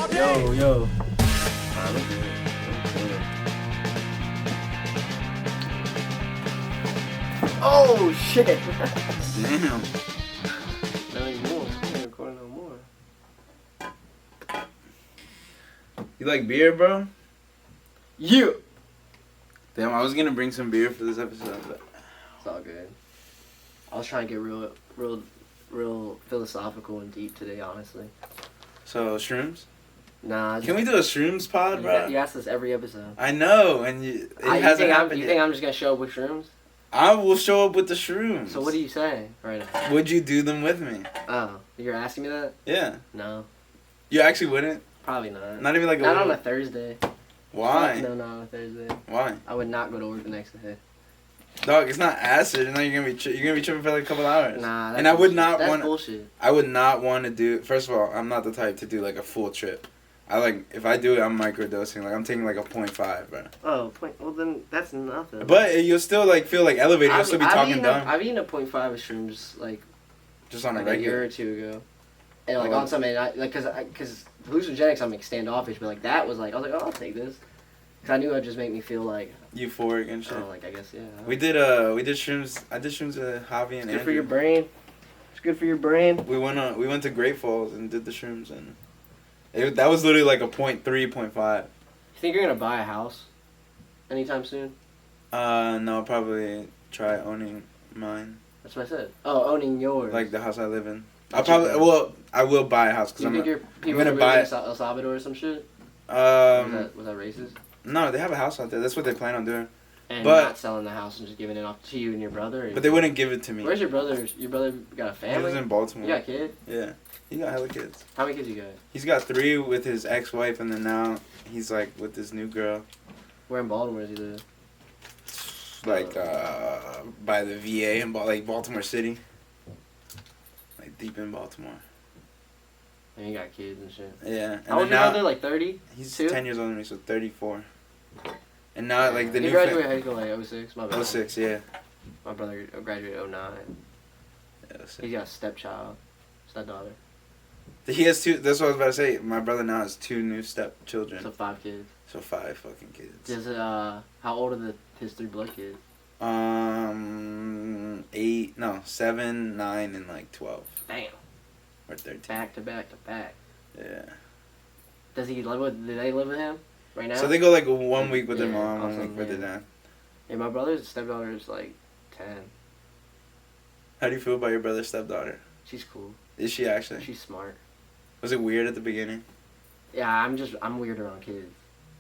Yo, yo. Oh shit! Damn. Not anymore. I can't record no more. You like beer, bro? You. Damn, I was gonna bring some beer for this episode, but It's all good. I was trying to get real philosophical and deep today, honestly. so shrooms. Nah. Can we do a shrooms pod, bro? You ask this every episode. I know, and it hasn't happened You yet. think I'm just gonna show up with shrooms? I will show up with the shrooms. So what are you saying right now? Would you do them with me? Oh, you're asking me that? Yeah. No, You actually wouldn't? probably not. Not even like a Not little... on a Thursday. Why? Fuck no, not on a Thursday. Why? I would not go to work the next day. Dog, it's not acid, and now you're gonna be tripping for like a couple hours. Nah, that's And I would bullshit. not That's want. bullshit. I would not want to do. First of all, I'm not the type to do like a full trip. If I do it, I'm microdosing. Like I'm taking like a 0.5, bro. Oh, well then that's nothing. But you'll still like feel like elevated. You'll still be talking dumb. I've eaten a 0.5 of shrooms like Just on a a regular. year or two ago, and like Oh. on something like because hallucinogenics I'm like standoffish, but like that was like I was like, oh, I'll take this, because I knew it'd just make me feel like Euphoric and shit. like I guess yeah. We did shrooms. I did shrooms with Javi and It's good for Andrew. your brain. It's good for your brain. We went to Great Falls and did the shrooms, and that was literally like a 0.3, 0.5. You think you're gonna buy a house anytime soon? No, I'll probably try owning mine, That's what I said. Oh, owning yours. like the house I live in. That's I will buy a house Do you think your people gonna are moving buy- to El Salvador or some shit? Um, Was that racist? no, they have a house out there. That's what they plan on doing. And but- not selling the house and just giving it off to you and your brother? Or But they wouldn't give it to me. Where's your brother? Your brother got a He family? lives in Baltimore. You got a kid? Yeah, he got hella kids. How many kids you got? He's got 3 with his ex-wife, and then now he's like with this new girl, Where in Baltimore does he live? like by the VA in like Baltimore City, like deep in Baltimore. And you got kids and shit. Yeah, and How old then is your now brother? Like 30? he's Two? 10 years older than me, so 34. And now like the He new graduated high school like 06. My bad. 06, yeah. My brother graduated 09. Yeah, 06. He's got a stepchild. Stepdaughter. He has 2. That's what I was about to say. My brother now has 2 new stepchildren. So 5 kids. So 5 fucking kids. Does how old are his 3 blood kids? 7, 9, and like 12 Damn. or 13. Back to back to back. Yeah. Do they live with him right now? So they go like 1 week with their Yeah, mom, 1 awesome, week with their yeah. dad. Yeah, my brother's stepdaughter is like 10. How do you feel about your brother's stepdaughter? She's cool. Is she actually? She's smart. Was it weird at the beginning? Yeah, I'm weird around kids.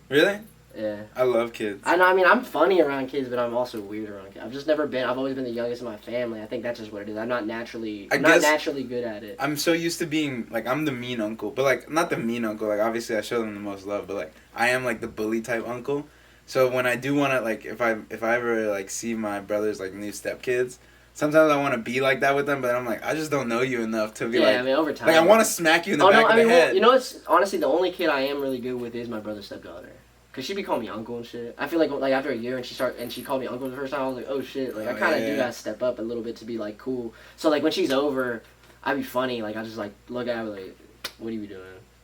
Really? Yeah. I love kids. I know. I mean, I'm funny around kids, but I'm also weird around kids. I've always been the youngest in my family. I think that's just what it is. I'm not naturally good at it. I'm so used to being, like, I'm the mean uncle. But, like, not the mean uncle. Like, obviously I show them the most love. But, like, I am, like, the bully type uncle. So when I do want to, like, if I ever, like, see my brother's, like, new stepkids, sometimes I want to be like that with them. But I'm like, I just don't know you enough to be like. I mean, over time. Like, I want to smack you in the back of the head. Well, you know, it's honestly the only kid I am really good with is my brother's stepdaughter. Cause she be calling me uncle and shit. I feel like after a year and she called me uncle the first time, I was like, oh shit, like I kind of do gotta step up a little bit to be like cool. So like when she's over, I be funny. Like I just like look at her like, what are you doing?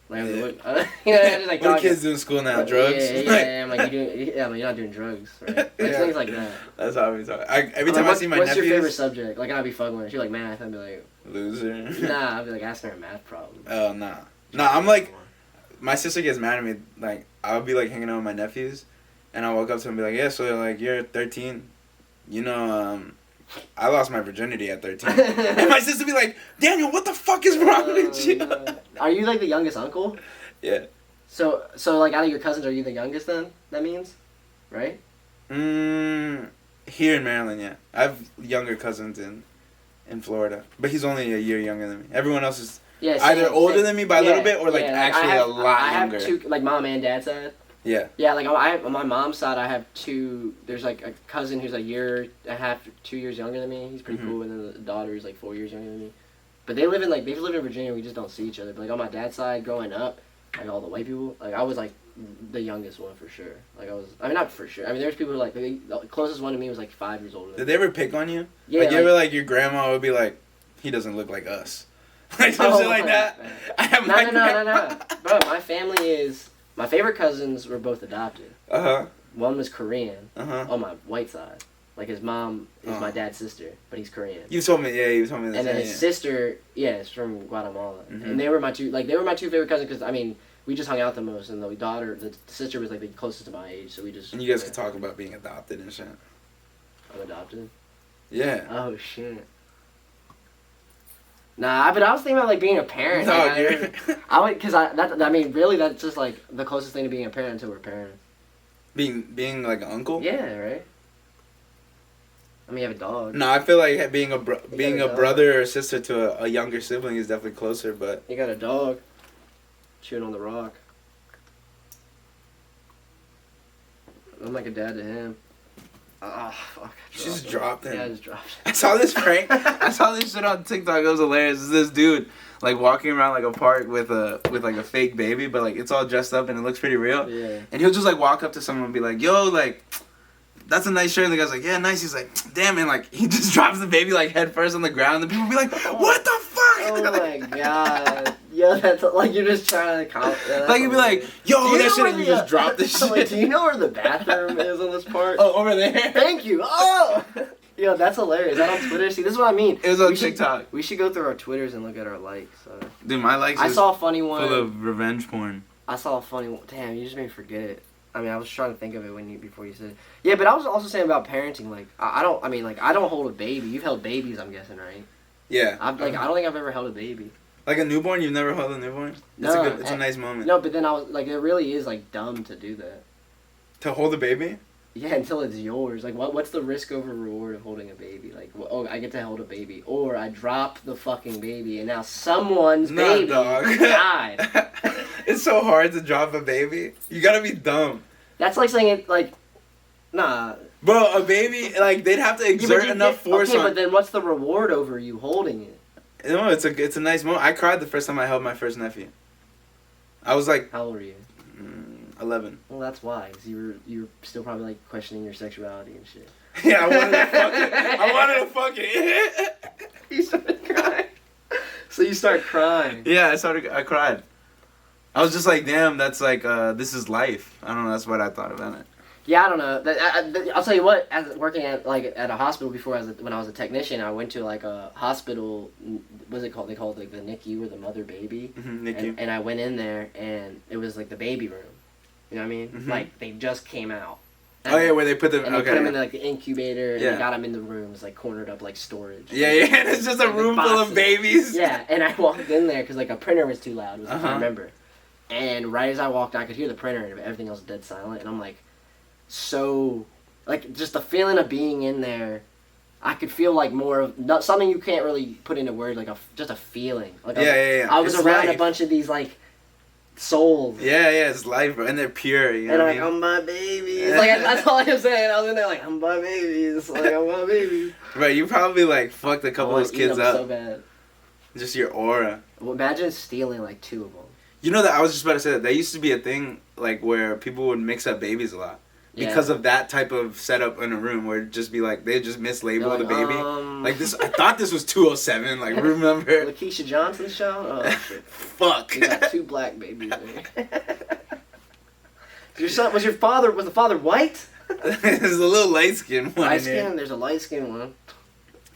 Like what, you know, I just like. What are kids doing in school now? Drugs? Yeah. I'm like you're not doing drugs, right? Like, things like that. That's how we talk. Every time I see my nephews. What's your favorite subject? Like I'd be fucking with her. She like math. I'd be like loser. Nah, I'd be like asking her a math problem. Oh nah. I'm like, my sister gets mad at me. Like I'll be like hanging out with my nephews. And I'll walk up to him and be like, yeah, so, like, you're 13. You know, I lost my virginity at 13. And my sister be like, Daniel, what the fuck is wrong with you? No. Are you, like, the youngest uncle? Yeah. So, like, out of your cousins, are you the youngest then? That means? Right? Here in Maryland, yeah. I have younger cousins in Florida. But he's only a year younger than me. Everyone else is either older than me by a little bit or, like, actually a lot younger. I have 2, like, mom and dad side. Yeah. Yeah, like on my mom's side, I have 2. There's like a cousin who's a year and a half, 2 years younger than me. He's pretty cool, and then the daughter is like 4 years younger than me. But they've lived in Virginia. We just don't see each other. But like on my dad's side, growing up, like all the white people, like I was like the youngest one for sure. Like I mean not for sure. I mean there's people who like the closest one to me was like 5 years older. Did they ever pick on you? Yeah. Like you ever like your grandma would be like, he doesn't look like us. Like some shit like that. Man. I have No. Bro, my favorite cousins were both adopted. One was Korean on my white side. Like his mom is my dad's sister, but he's Korean. You told me this. And then his sister, is from Guatemala. And they were my two favorite cousins because, I mean, we just hung out the most, and the sister was like the closest to my age, so we just... And you guys could talk about being adopted and shit. I'm adopted? Yeah. Oh, shit. Nah, but I was thinking about, like, being a parent. No, like, really, that's just, like, the closest thing to being a parent until we're parents. Being like an uncle? Yeah, right? I mean, you have a dog. No, I feel like being a brother or sister to a younger sibling is definitely closer, but... You got a dog. Chewing on the rock. I'm like a dad to him. Oh, fuck. You just dropped him. Yeah, I just dropped him. I saw this prank. I saw this shit on TikTok. It was hilarious. It's this dude like walking around like a park with like a fake baby, but like it's all dressed up and it looks pretty real. Yeah. And he'll just like walk up to someone and be like, "Yo, like, that's a nice shirt." And the guy's like, "Yeah, nice." He's like, "Damn," and like he just drops the baby like head first on the ground, and people be like, "What the fuck?" Oh my god. Yo, that's like you're just trying to like you'd be like, "Yo, that shit," and you just drop this shit. Like, do you know where the bathroom is on this park? Oh, over there. Thank you. Oh. Yo, that's hilarious. Is that on Twitter? See, this is what I mean. It was on TikTok. We should go through our Twitters and look at our likes. Dude, my likes. I saw a funny one. Full of revenge porn. I saw a funny one. Damn, you just made me forget it. I mean, I was trying to think of it before you said it. Yeah, but I was also saying about parenting. Like, I don't hold a baby. You've held babies, I'm guessing, right? Yeah. I don't think I've ever held a baby. Like a newborn? You've never held a newborn? No. It's a nice moment. No, but then I was like, it really is like dumb to do that. To hold a baby? Yeah, until it's yours. Like, what's the risk over reward of holding a baby? Like, I get to hold a baby, or I drop the fucking baby, and now someone's baby died. It's so hard to drop a baby. You gotta be dumb. That's like saying it like, nah. Bro, a baby, like they'd have to exert enough force. Okay, but then what's the reward over you holding it? No, it's a nice moment. I cried the first time I held my first nephew. I was like, how old were you? 11. Well, that's why, because you were still probably like questioning your sexuality and shit. Yeah, I wanted to fuck it. You started crying. So you start crying. Yeah, I cried. I was just like, damn, that's like, this is life. I don't know, that's what I thought about it. Yeah, I don't know. I'll tell you what. As working at a hospital before, when I was a technician, I went to like a hospital. What's it called? They call it like the NICU or the mother baby. NICU. And I went in there, and it was like the baby room. You know what I mean? Mm-hmm. Like they just came out. Oh yeah, where they put them. And they put them in like the incubator, and they got them in the rooms like cornered up like storage. Yeah, and it's just a room full of babies. Yeah, and I walked in there because like a printer was too loud. Was I remember. And right as I walked, I could hear the printer, and everything else was dead silent. And I'm like. So, like, just the feeling of being in there, I could feel like more of something you can't really put into words, like just a feeling. Like I was around a bunch of these like souls. Yeah, it's life, bro, and they're pure. You know and what I'm like, I'm my babies. Like that's all I was saying. I was in there like, I'm my babies. Like I'm my babies. Right, you probably like fucked a couple of those kids up. So bad. Just your aura. Well, imagine stealing like 2 of them. You know that I was just about to say that used to be a thing like where people would mix up babies a lot. Because of that type of setup in a room where it'd just be like, they'd just mislabel like, the baby. Like this, I thought this was 207, like remember? Lakeisha Johnson's show? Oh, shit. Fuck. You got 2 black babies there. Was the father white? There's a little light-skinned one Light skin? There's a light-skinned one.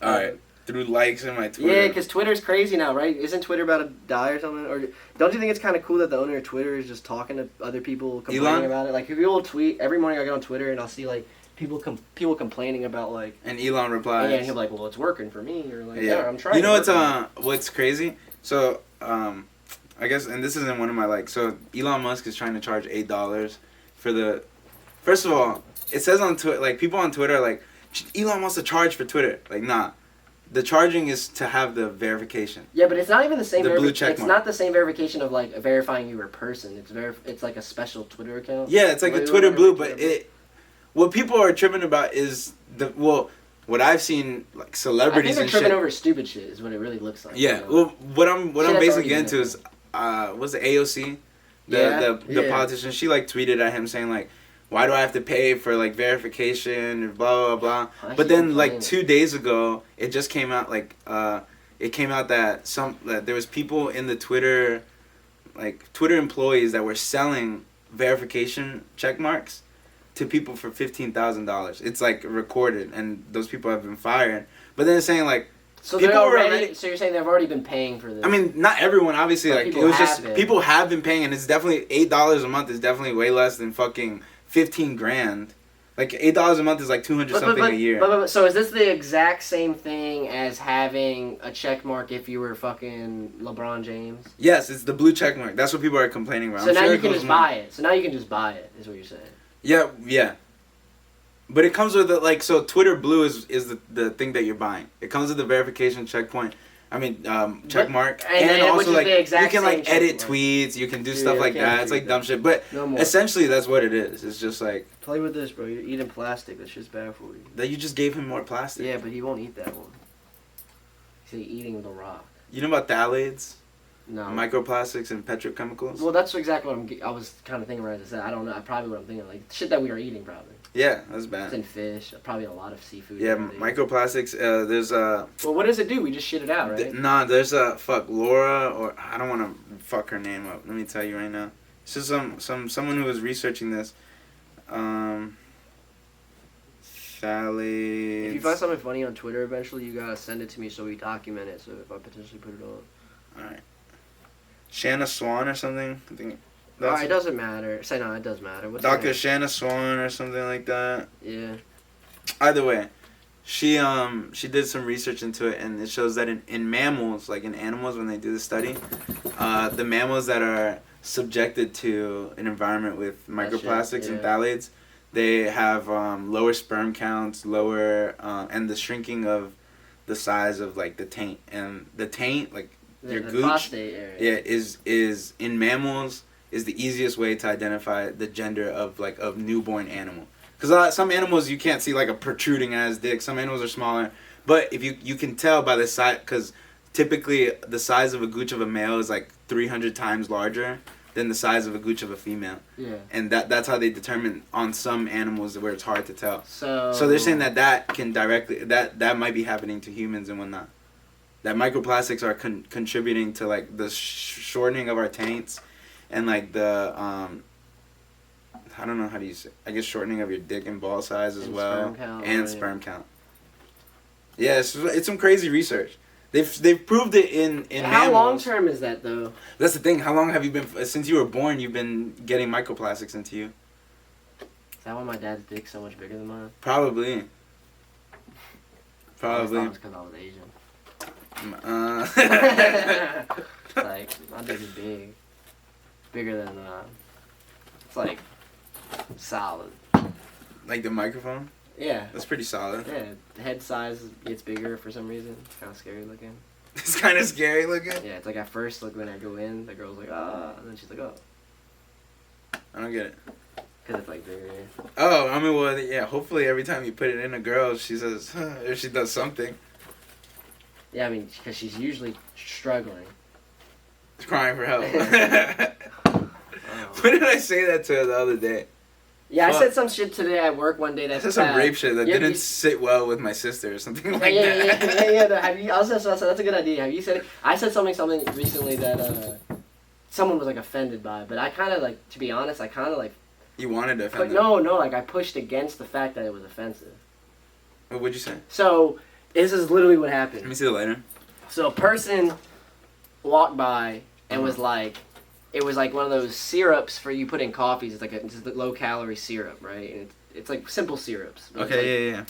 Alright. Through likes in my Twitter. Yeah, because Twitter's crazy now, right? Isn't Twitter about to die or something? Or don't you think it's kind of cool that the owner of Twitter is just talking to other people complaining about it? Like, if people tweet, every morning I get on Twitter and I'll see, like, people complaining about, like... And Elon replies. Yeah, and he'll be like, well, it's working for me. Or like, yeah I'm trying You know what's crazy? So, I guess, and this isn't one of my likes, so Elon Musk is trying to charge $8 for the... First of all, it says on Twitter, like, people on Twitter are like, Elon wants to charge for Twitter. Like, nah. The charging is to have the verification. Yeah, but it's not even the same. The blue check It's mark. not the same verification of like verifying you are a person. It's like a special Twitter account. Yeah, it's like a Twitter Blue, but what people are tripping about is what I've seen like celebrities. I think they're tripping over stupid shit. Is what it really looks like. Yeah, you know? well, what I'm basically getting to is what's the AOC, the politician. She like tweeted at him saying like, why do I have to pay for like verification and blah blah blah? But then like 2 days ago, it just came out like it came out that there was people in the Twitter employees that were selling verification check marks to people for $15,000. It's like recorded, and those people have been fired. But then it's saying like, so they're already. So you're saying they've already been paying for this? I mean, not everyone, obviously. But like it was just people have been paying, and it's definitely $8 a month is definitely way less than fucking $15,000. Like $8 a month is like 200 something a year. But so is this the exact same thing as having a check mark if you were fucking LeBron James? Yes, it's the blue check mark. That's what people are complaining about. So now you can just buy it. So now you can just buy it. Is what you're saying? Yeah. But it comes with so Twitter Blue is the thing that you're buying. It comes with the verification checkpoint. I mean, check mark, and also like you can like edit tweets. You can do stuff like that. It's like dumb shit, but essentially that's what it is. It's just like play with this, bro. You're eating plastic. That shit's bad for you. That you just gave him more plastic. Yeah, but he won't eat that one. He's eating with a rock. You know about phthalates? No. Microplastics and petrochemicals. Well, that's exactly what I was kind of thinking right as that. I don't know. Probably what I'm thinking. Like shit that we are eating, probably. Yeah, that's bad. It's in fish. Probably a lot of seafood. Yeah, microplastics. There's a. Well, what does it do? We just shit it out, right? There's a Laura, or I don't want to fuck her name up. Let me tell you right now. It's just someone who was researching this. Phthalates. If you find something funny on Twitter, eventually you gotta send it to me so we document it. So if I potentially put it on. All right. Shanna Swan or something. I think. It doesn't matter. Say no, it does matter. What's Dr. Shanna Swan or something like that. Yeah. Either way, she did some research into it, and it shows that in mammals, like in animals, when they do the study, the mammals that are subjected to an environment with microplastics and phthalates, they have lower sperm counts, lower and the shrinking of the size of like the taint, and the taint like your gooch, prostate area. Yeah, is in mammals. Is the easiest way to identify the gender of newborn animal. Because some animals you can't see like a protruding ass dick. Some animals are smaller, but if you can tell by the size, because typically the size of a gooch of a male is like 300 times larger than the size of a gooch of a female. Yeah. And that's how they determine on some animals where it's hard to tell. So they're saying that can directly that might be happening to humans and whatnot. That microplastics are contributing to like the shortening of our taints. And like the I don't know how do you say, I guess shortening of your dick and ball size as well, sperm count. Yeah, it's some crazy research. They've proved it in How long term is that though? That's the thing. How long have you been since you were born? You've been getting microplastics into you. Is that why my dad's dick's so much bigger than mine? Probably. I thought it was because I was Asian. Like my dick is big. Bigger than it's like solid. Like the microphone? Yeah. That's pretty solid. Yeah, the head size gets bigger for some reason. It's kind of scary looking. It's kind of scary looking? Yeah, it's like at first, like when I go in, the girl's like, ah, and then she's like, oh. I don't get it. Because it's like bigger. Oh, I mean, well, yeah, hopefully every time you put it in a girl, she says, or she does something. Yeah, I mean, because she's usually struggling. Crying for help. When did I say that to her the other day? Yeah, I said some shit today at work one day that said some rape shit that didn't sit well with my sister or something like that. Yeah. Have you? Also, so that's a good idea. Have you said it? I said something recently that someone was like offended by, but I kind of like, to be honest, I kind of like. You wanted to offend them? No, like I pushed against the fact that it was offensive. What'd you say? So this is literally what happened. Let me see the lighter. So a person walked by and was like, it was like one of those syrups for you put in coffees. It's like it's a low calorie syrup, right? And it's like simple syrups. Okay, yeah.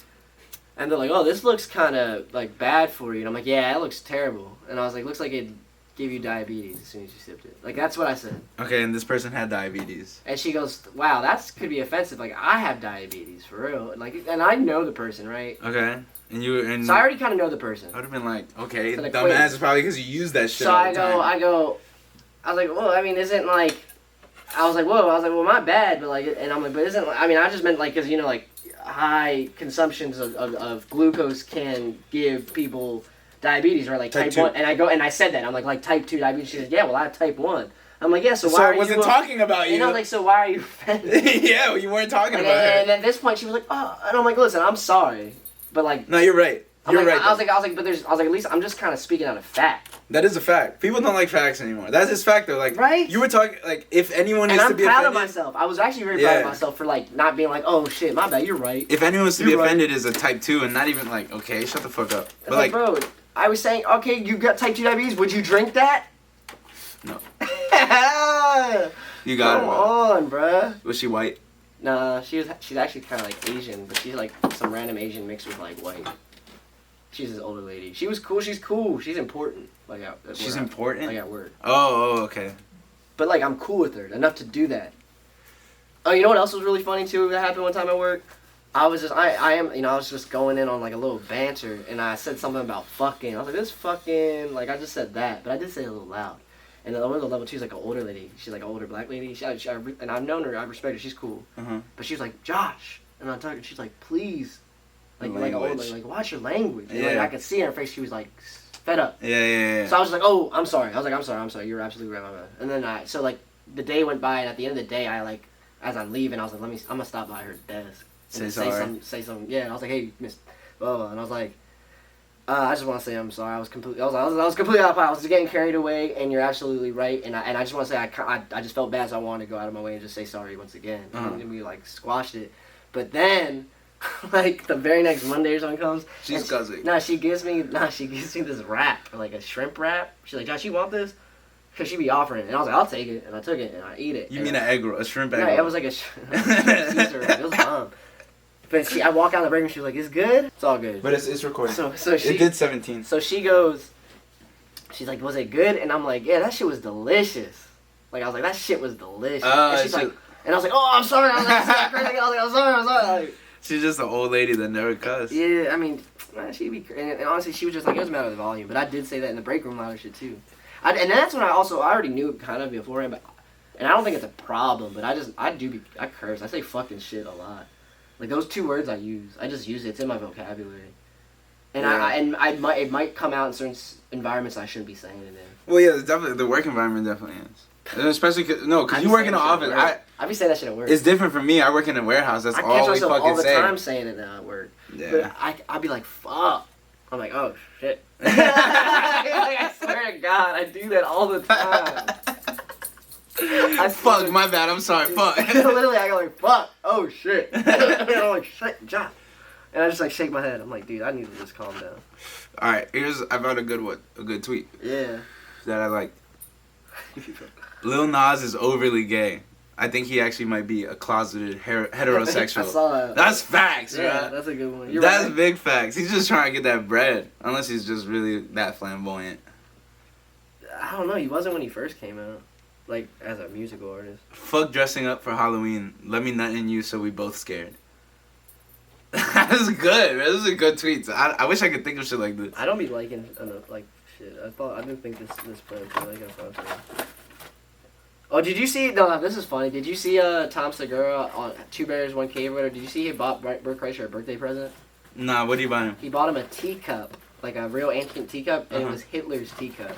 And they're like, oh, this looks kind of like bad for you. And I'm like, yeah, it looks terrible. And I was like, looks like it gave you diabetes as soon as you sipped it. Like that's what I said. Okay, and this person had diabetes. And she goes, wow, that could be offensive. Like I have diabetes for real. And I know the person, right? Okay. So I already kind of know the person. I would have been like, okay, dumbass is probably because you use that shit. So I was like, well, I mean, well, my bad, but like, and I'm like, but isn't, I mean, I just meant like, because, you know, like, high consumptions of glucose can give people diabetes, or like type 1, and I said that, I'm like type 2 diabetes. She said, yeah, well, I have type 1. I'm like, yeah, so why are you... So I wasn't talking about you. And I'm like, so why are you offended? Yeah, well, you weren't talking about her. And at this point, she was like, oh, and I'm like, listen, I'm sorry, but like... No, you're right. You're right. I was like, at least I'm just kind of speaking out of fact. That is a fact. People don't like facts anymore. That's just fact though. Like, right? You were talking like if anyone is to be offended. And I'm proud of myself. I was actually very proud of myself for like not being like, oh shit, my bad, you're right. If anyone was to be offended, is a type 2 and not even like, okay, shut the fuck up. But like, bro, I was saying, okay, you got type 2 diabetes. Would you drink that? No. You got it. Come on, bro. Was she white? Nah, she's actually kind of like Asian, but she's like some random Asian mixed with like white. She's this older lady. She was cool. She's cool. She's important. Like she's important. Like at work. Oh, okay. But like I'm cool with her enough to do that. Oh, you know what else was really funny too? That happened one time at work. I was just going in on like a little banter, and I said something about fucking. I was like, this fucking, like I just said that, but I did say it a little loud. And the one of the level 2 is like an older lady. She's like an older black lady. And I've known her. I respect her. She's cool. But she was like, Josh, and I'm talking. She's like, please. Like watch your language. Yeah. Like, I could see in her face she was like fed up. Yeah. So I was like, oh, I'm sorry. I was like, I'm sorry. You're absolutely right, my bad. And then so like the day went by, and at the end of the day, I like as I'm leaving, I was like, I'm gonna stop by her desk and say something. Yeah. And I was like, hey, Miss, blah, blah. And I was like, I just want to say I'm sorry. I was completely out of pocket. I was just getting carried away, and you're absolutely right. And I just want to say I just felt bad, so I wanted to go out of my way and just say sorry once again. And we like squashed it, but then. Like the very next Monday or something comes. She's guzzing. She gives me this wrap, like a shrimp wrap. She's like, Josh, you want this? Cause she be offering it, and I was like, I'll take it, and I took it, and I eat it. You mean an egg roll, a shrimp egg roll? Yeah, it was like a Caesar wrap. It was bomb. But I walk out of the break room, she was like, "It's good." It's all good. But it's recording. So she it did 17. So she goes, she's like, "Was it good?" And I'm like, "Yeah, that shit was delicious." Like I was like, "That shit was delicious." And she's like, and I was like, "Oh, I'm sorry." I was like, "I'm sorry." Like, she's just an old lady that never cussed. Yeah, I mean, she'd be, and honestly, she was just like, it doesn't matter the volume, but I did say that in the break room louder shit too. And that's when I already knew kind of beforehand, but, and I don't think it's a problem, but I curse. I say fucking shit a lot. Like those 2 words I just use it. It's in my vocabulary. And it might come out in certain environments I shouldn't be saying it in. Well, yeah, definitely, the work environment definitely is. Especially because you work in an office. I be saying that shit at work. It's different for me. I work in a warehouse. That's all we fucking say. I catch myself all the time saying it at work. Yeah. But I'd be like, fuck. I'm like, oh shit. Like, I swear to God, I do that all the time. Fuck, my bad. I'm sorry. Fuck. Literally, I go like, fuck. Oh shit. And I'm like, shit, Josh. And I just like shake my head. I'm like, dude, I need to just calm down. All right, I found a good tweet. Yeah. That I like. Lil Nas is overly gay. I think he actually might be a closeted heterosexual. I saw that. That's facts, yeah, right? That's a good one. That's right. Big facts. He's just trying to get that bread. Unless he's just really that flamboyant. I don't know. He wasn't when he first came out. Like, as a musical artist. Fuck dressing up for Halloween. Let me nut in you so we both scared. That's good. This is a good tweet. I wish I could think of shit like this. I don't be liking like shit. I didn't think this played like a. Oh, did you see? No, this is funny. Did you see Tom Segura on Two Bears, One Cave? Or did you see he bought Bert Kreischer a birthday present? Nah, what did you buy him? He bought him a teacup, like a real ancient teacup, and it was Hitler's teacup.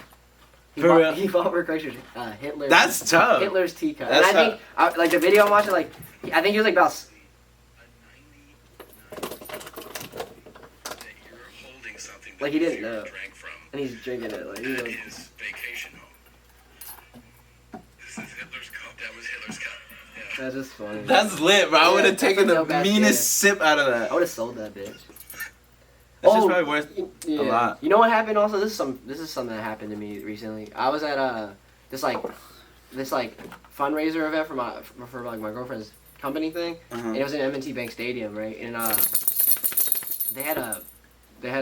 He bought Bert Kreischer's Hitler. That's tough. Hitler's teacup. That's and I think, like the video I'm watching, like I think he was like about. Like he didn't know, and he's drinking it. Like he's like, his vacation home. This is Hitler's cup. That was Hitler's cup. Yeah. That's just funny. That's lit, bro. I would have taken the meanest sip out of that. I would have sold that bitch. That's just probably worth a lot. You know what happened? Also, this is something that happened to me recently. I was at this fundraiser event for my girlfriend's company thing, and it was in M&T Bank Stadium, right? And they had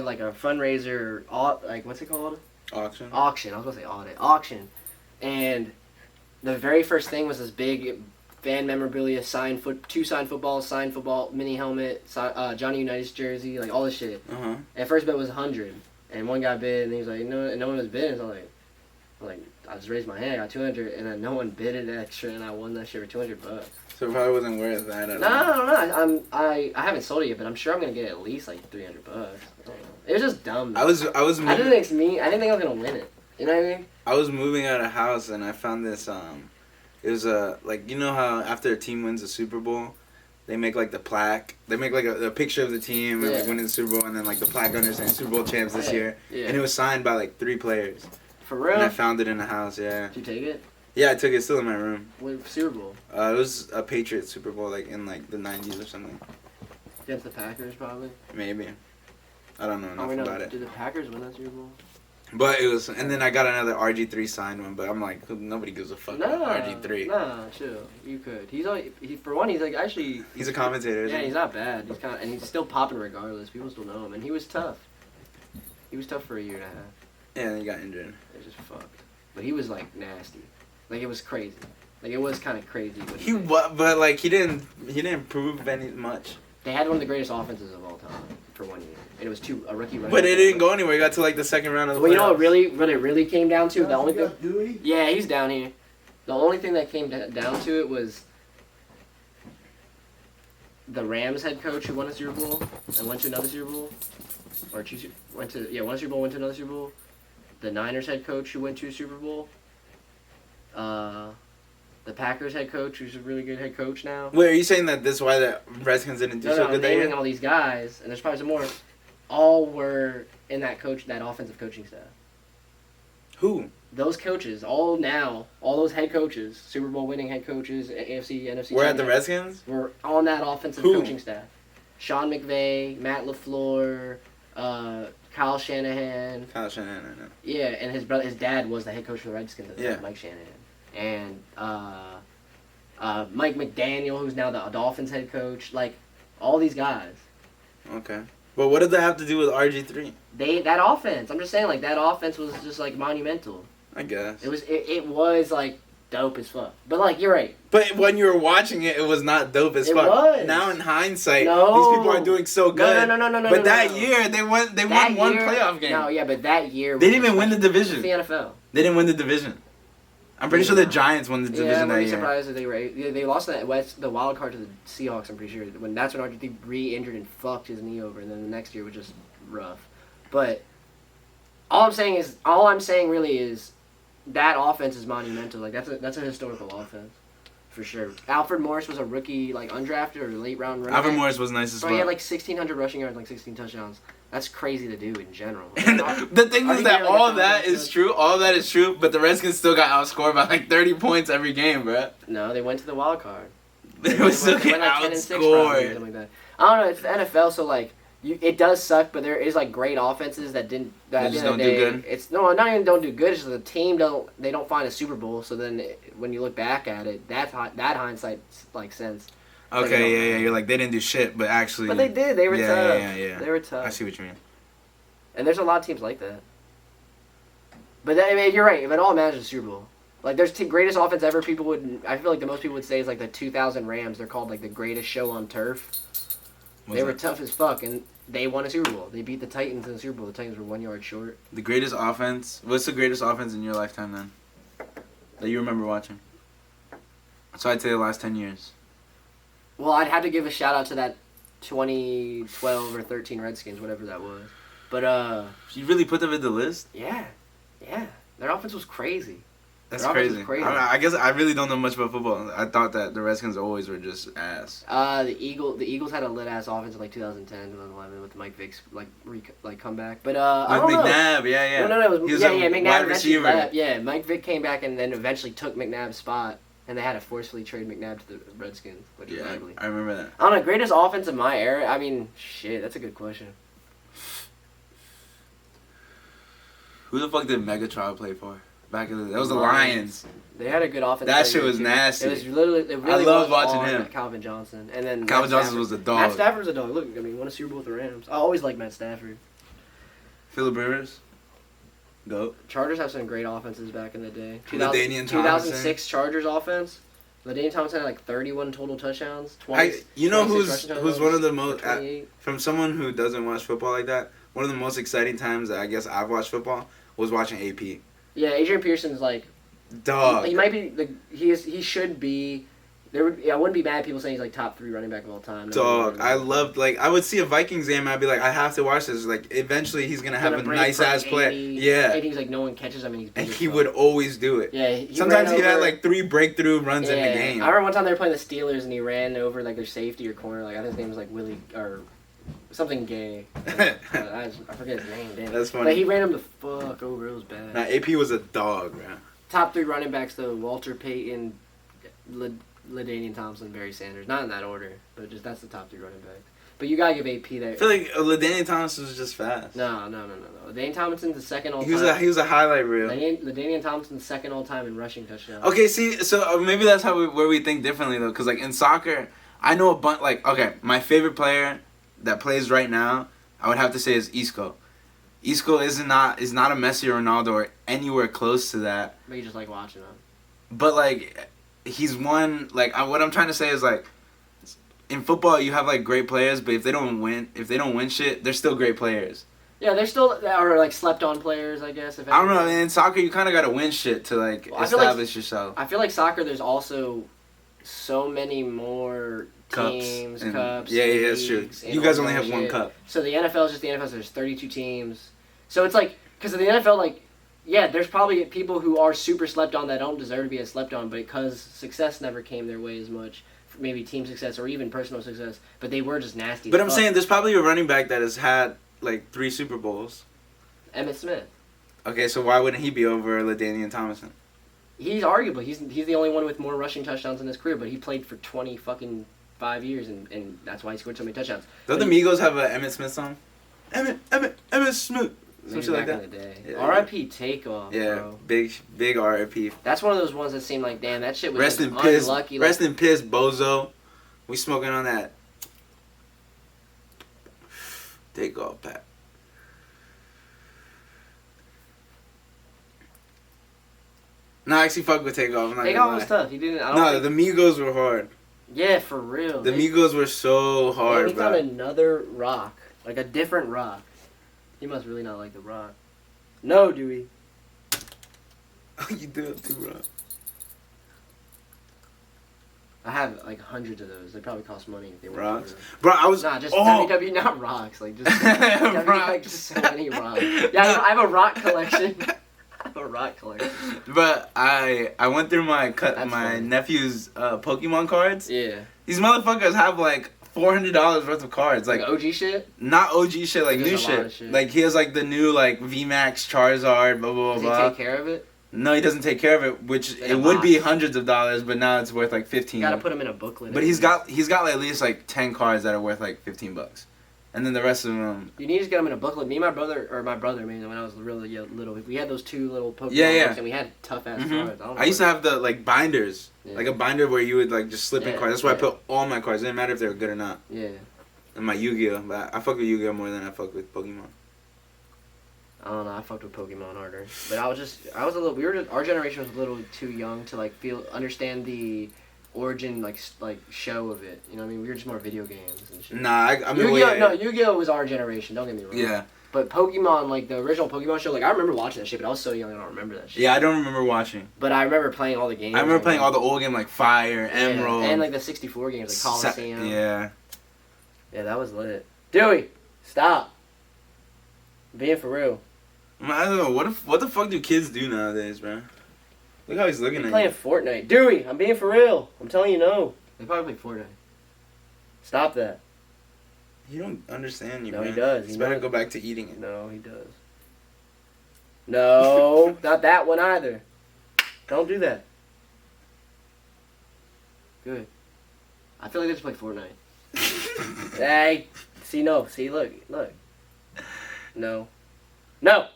like a fundraiser, like what's it called? Auction. I was gonna say audit. Auction. And the very first thing was this big fan memorabilia, two signed football, mini helmet, Johnny Unitas jersey, like all this shit. At first bid was 100, and one guy bid, and he was like, no, and no one was bidding. So I'm like, I just raised my hand, I got 200, and then no one bidded extra, and I won that shit for $200. So it probably wasn't worth that. No. I haven't sold it yet, but I'm sure I'm gonna get at least like $300. It was just dumb. I didn't think I was gonna win it. You know what I mean? I was moving out of house and I found this. It was like, you know how after a team wins a Super Bowl, they make like the plaque. They make like a picture of the team and like winning the Super Bowl, and then like the plaque understands Super Bowl champs this year. Yeah. And it was signed by like 3 players. For real? And I found it in the house. Yeah. Did you take it? Yeah, I took it. It's still in my room. What Super Bowl? It was a Patriots Super Bowl like in like the 90s or something. Against the Packers, probably. Maybe. I don't know enough about it. Did the Packers win that Super Bowl? But it was, and then I got another RG3 signed one, but I'm like, nobody gives a fuck about RG3. Nah, chill. You could. He's for one, he's like actually. He's a commentator. Yeah, he's not bad. He's kind of, and he's still popping regardless. People still know him, and he was tough. He was tough for a year and a half. Yeah, and he got injured. It's just fucked. But he was like nasty. Like it was crazy. Like it was kind of crazy. But like he didn't prove any much. They had one of the greatest offenses of all time for 1 year, and it was a rookie. But it didn't go anywhere. It got to like the second round of the playoffs. Well, you know what it really came down to? The only thing. Yeah, he's down here. The only thing that came down to it was the Rams head coach who won a Super Bowl and went to another Super Bowl, won a Super Bowl, went to another Super Bowl. The Niners head coach who went to a Super Bowl. The Packers head coach, who's a really good head coach now. Wait, are you saying that this is why the Redskins didn't do so good that year? I'm naming all these guys, and there's probably some more. All were in that offensive coaching staff. Who? Those coaches, all those head coaches, Super Bowl winning head coaches, AFC, NFC. We're at the Redskins? Were on that offensive coaching staff. Sean McVay, Matt LaFleur, Kyle Shanahan. I know. Yeah, and his dad was the head coach for the Redskins at the time, Mike Shanahan. And Mike McDaniel, who's now the Dolphins head coach. Like, all these guys. Okay. But what did that have to do with RG3? That offense. I'm just saying, like, that offense was just, like, monumental. I guess. It was like, dope as fuck. But, like, you're right. But when you were watching it, it was not dope as fuck. It was. Now in hindsight, no. these people are doing so good. No. But that year, they won one playoff game. No, yeah, but that year... They didn't even win the division. The NFL. They didn't win the division. I'm pretty sure the Giants won the division that year. I'm surprised that they lost the wild card to the Seahawks. I'm pretty sure that's when RG3 re-injured and fucked his knee over, and then the next year was just rough. But all I'm saying really is that offense is monumental. Like that's a historical offense for sure. Alfred Morris was a rookie, like undrafted or late round rookie. Alfred Morris was nice as fuck. He had like 1,600 rushing yards, like 16 touchdowns. That's crazy to do in general. And the thing is that all that is true, but the Redskins still got outscored by like 30 points every game, bro. No, they went to the wild card. They would still get outscored. Something like that. I don't know, it's the NFL, so like, it does suck, but there is like great offenses that didn't. That just don't do good? Not even don't do good, it's just the team don't find a Super Bowl, so then when you look back at it, that hindsight like sense. Okay, yeah, you're like, they didn't do shit, but actually... But they did, they were tough. Yeah. They were tough. I see what you mean. And there's a lot of teams like that. But, I mean, you're right, if it all matters the Super Bowl. Like, there's greatest offense ever, I feel like the most people would say is, like, the 2000 Rams. They're called, like, the greatest show on turf. They were tough as fuck, and they won a Super Bowl. They beat the Titans in the Super Bowl. The Titans were 1 yard short. The greatest offense... What's the greatest offense in your lifetime, then? That you remember watching? So I'd say the last 10 years. Well, I'd have to give a shout out to that 2012 or 13 Redskins, whatever that was. But you really put them in the list? Yeah. Their offense was crazy. That's crazy. I guess I really don't know much about football. I thought that the Redskins always were just ass. The Eagles had a lit ass offense in like 2010, 2011 with Mike Vick's comeback. But I don't know. McNabb, yeah. No, it was McNabb wide receiver. Left. Yeah, Mike Vick came back and then eventually took McNabb's spot. And they had to forcefully trade McNabb to the Redskins, which was ugly. I remember that. I don't know, greatest offense of my era? I mean, shit, that's a good question. Who the fuck did Megatron play for? Back in the day? That was the Lions. They had a good offense. That shit was nasty. It was literally, I loved watching him. Calvin Johnson. And then Calvin Johnson was a dog. Matt Stafford was a dog. Look, I mean, won a Super Bowl with the Rams. I always liked Matt Stafford. Phillip Rivers? Go. Chargers have some great offenses back in the day. 2006 Chargers offense. LaDainian Tomlinson had like 31 total touchdowns. 20, who's one of the most from someone who doesn't watch football like that. One of the most exciting times that I guess I've watched football was watching AP. Yeah, Adrian Peterson's like dog. He might be he should be I wouldn't be mad at people saying he's like top 3 running back of all time. Dog, I loved, like, I would see a Vikings game and I'd be like, I have to watch this. Like, eventually he's going to have a nice-ass play. Yeah. And he's like, no one catches him and he's big. And he would always do it. Yeah. Sometimes he had, like, 3 breakthrough runs in the game. I remember one time they were playing the Steelers and he ran over, like, their safety or corner. Like, I think his name was, like, Willie, or something gay. I forget his name, damn. That's funny. But he ran him the fuck over. It was bad. Nah, AP was a dog, man. Top 3 running backs, though. Walter Payton, LaDainian Thompson, Barry Sanders. Not in that order, but just that's the top 3 running backs. But you gotta give AP there. I feel like LaDainian Thompson was just fast. No. LaDainian Thompson's the second all time. He was a highlight reel. LaDainian Thompson's second all time in rushing touchdowns. Okay, see, so maybe that's where we think differently though, because like in soccer, I know a bunch. Like, okay, my favorite player that plays right now, I would have to say is Isco. Isco is not a Messi or Ronaldo or anywhere close to that. But you just like watching him. But like, he's one. Like, what I'm trying to say is like, in football you have like great players, but if they don't win shit, they're still great players. Yeah, they're still or like slept on players, I guess. If I don't know. In soccer, you kind of got to win shit to like establish yourself. I feel like soccer. There's also so many more teams, cups. Yeah, that's true. You guys only have one cup. So the NFL is just the NFL. So there's 32 teams. So it's like, because of the NFL, like, yeah, there's probably people who are super slept on that don't deserve to be as slept on, but because success never came their way as much, maybe team success or even personal success, but they were just nasty. But I'm saying there's probably a running back that has had like 3 Super Bowls. Emmitt Smith. Okay, so why wouldn't he be over LaDainian Thompson? He's arguably he's the only one with more rushing touchdowns in his career, but he played for 20 fucking 5 years, and that's why he scored so many touchdowns. Don't the Migos have a Emmitt Smith song? Emmitt Smith. Maybe Something back like in the day. Yeah. R.I.P. Takeoff, yeah, bro. big R.I.P. That's one of those ones that seemed like, damn, that shit was Rest in unlucky. piss. Rest in piss, bozo. We smoking on that. Takeoff, Pat. No, I actually fuck with Takeoff. Takeoff was tough. He didn't. The Migos were hard. Yeah, for real. The Migos were so hard, we found another rock, like a different rock. He must really not like the rock. No, Dewey. You do have 2 rocks. I have like hundreds of those. They probably cost money if they were rocks. Bro, I was just WWE, not rocks. Like just WWE, like just so many rocks. Yeah, I have a rock collection. I have a rock collection. But I went through my nephew's Pokemon cards. Yeah. These motherfuckers have like $400 worth of cards, like OG shit. Not OG shit, like new shit. Like he has like the new like VMAX Charizard, blah blah blah. Does he take care of it? No, he doesn't take care of it, which it would be hundreds of dollars, but now it's worth like 15. You gotta put him in a booklet. But he's got like at least like 10 cards that are worth like $15, and then the rest of them. You need to just get them in a booklet. Me and my brother, when I was really little, we had those 2 little Pokemon books, and we had tough ass cards. I used to have the like binders, like a binder where you would like just slip in cards. That's where I put all my cards. It didn't matter if they were good or not. Yeah. And my Yu-Gi-Oh, but I fuck with Yu-Gi-Oh more than I fuck with Pokemon. I don't know. I fucked with Pokemon harder, but our generation was a little too young to like understand the origin like show of it. You know what I mean? We were just more video games and shit. Nah, I mean, Yu-Gi-Oh was our generation. Don't get me wrong. Yeah. But Pokemon, like the original Pokemon show, like I remember watching that shit, but I was so young I don't remember that shit. Yeah, I don't remember watching. But I remember playing all the games. I remember playing all the old games like Fire, Emerald, and like the 64 games like Coliseum. Yeah. Yeah, that was lit. Dewey, stop. I'm being for real. I don't know what the fuck do kids do nowadays, man? Look how he's looking at you. Playing Fortnite. Dewey, I'm being for real. I'm telling you no. They probably play Fortnite. Stop that. He don't understand you, no, man. He does. He's better go back to eating it. No, he does. No, not that one either. Don't do that. Good. I feel like they just play Fortnite. Hey, see, no. See, look. No. No!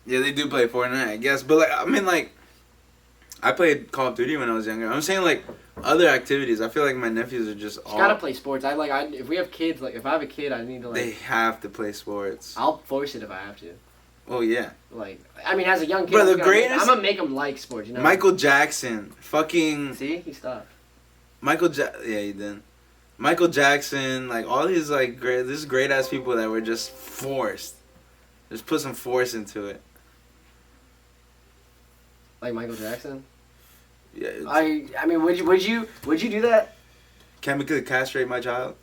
Yeah, they do play Fortnite, I guess. But, like, I mean, like, I played Call of Duty when I was younger. I'm saying, like, other activities. I feel like my nephews are just all... gotta play sports. If we have kids, like, if I have a kid, I need to, like... They have to play sports. I'll force it if I have to. Oh, yeah. Like, I mean, as a young kid, Bro, I'm gonna make them like sports, you know? Michael Jackson. Fucking... See? He stopped. Yeah, he did. Michael Jackson, like, all these, like, great-ass people that were just forced. Just put some force into it. Like Michael Jackson? Yeah. It's, I mean, would you do that? chemically castrate my child?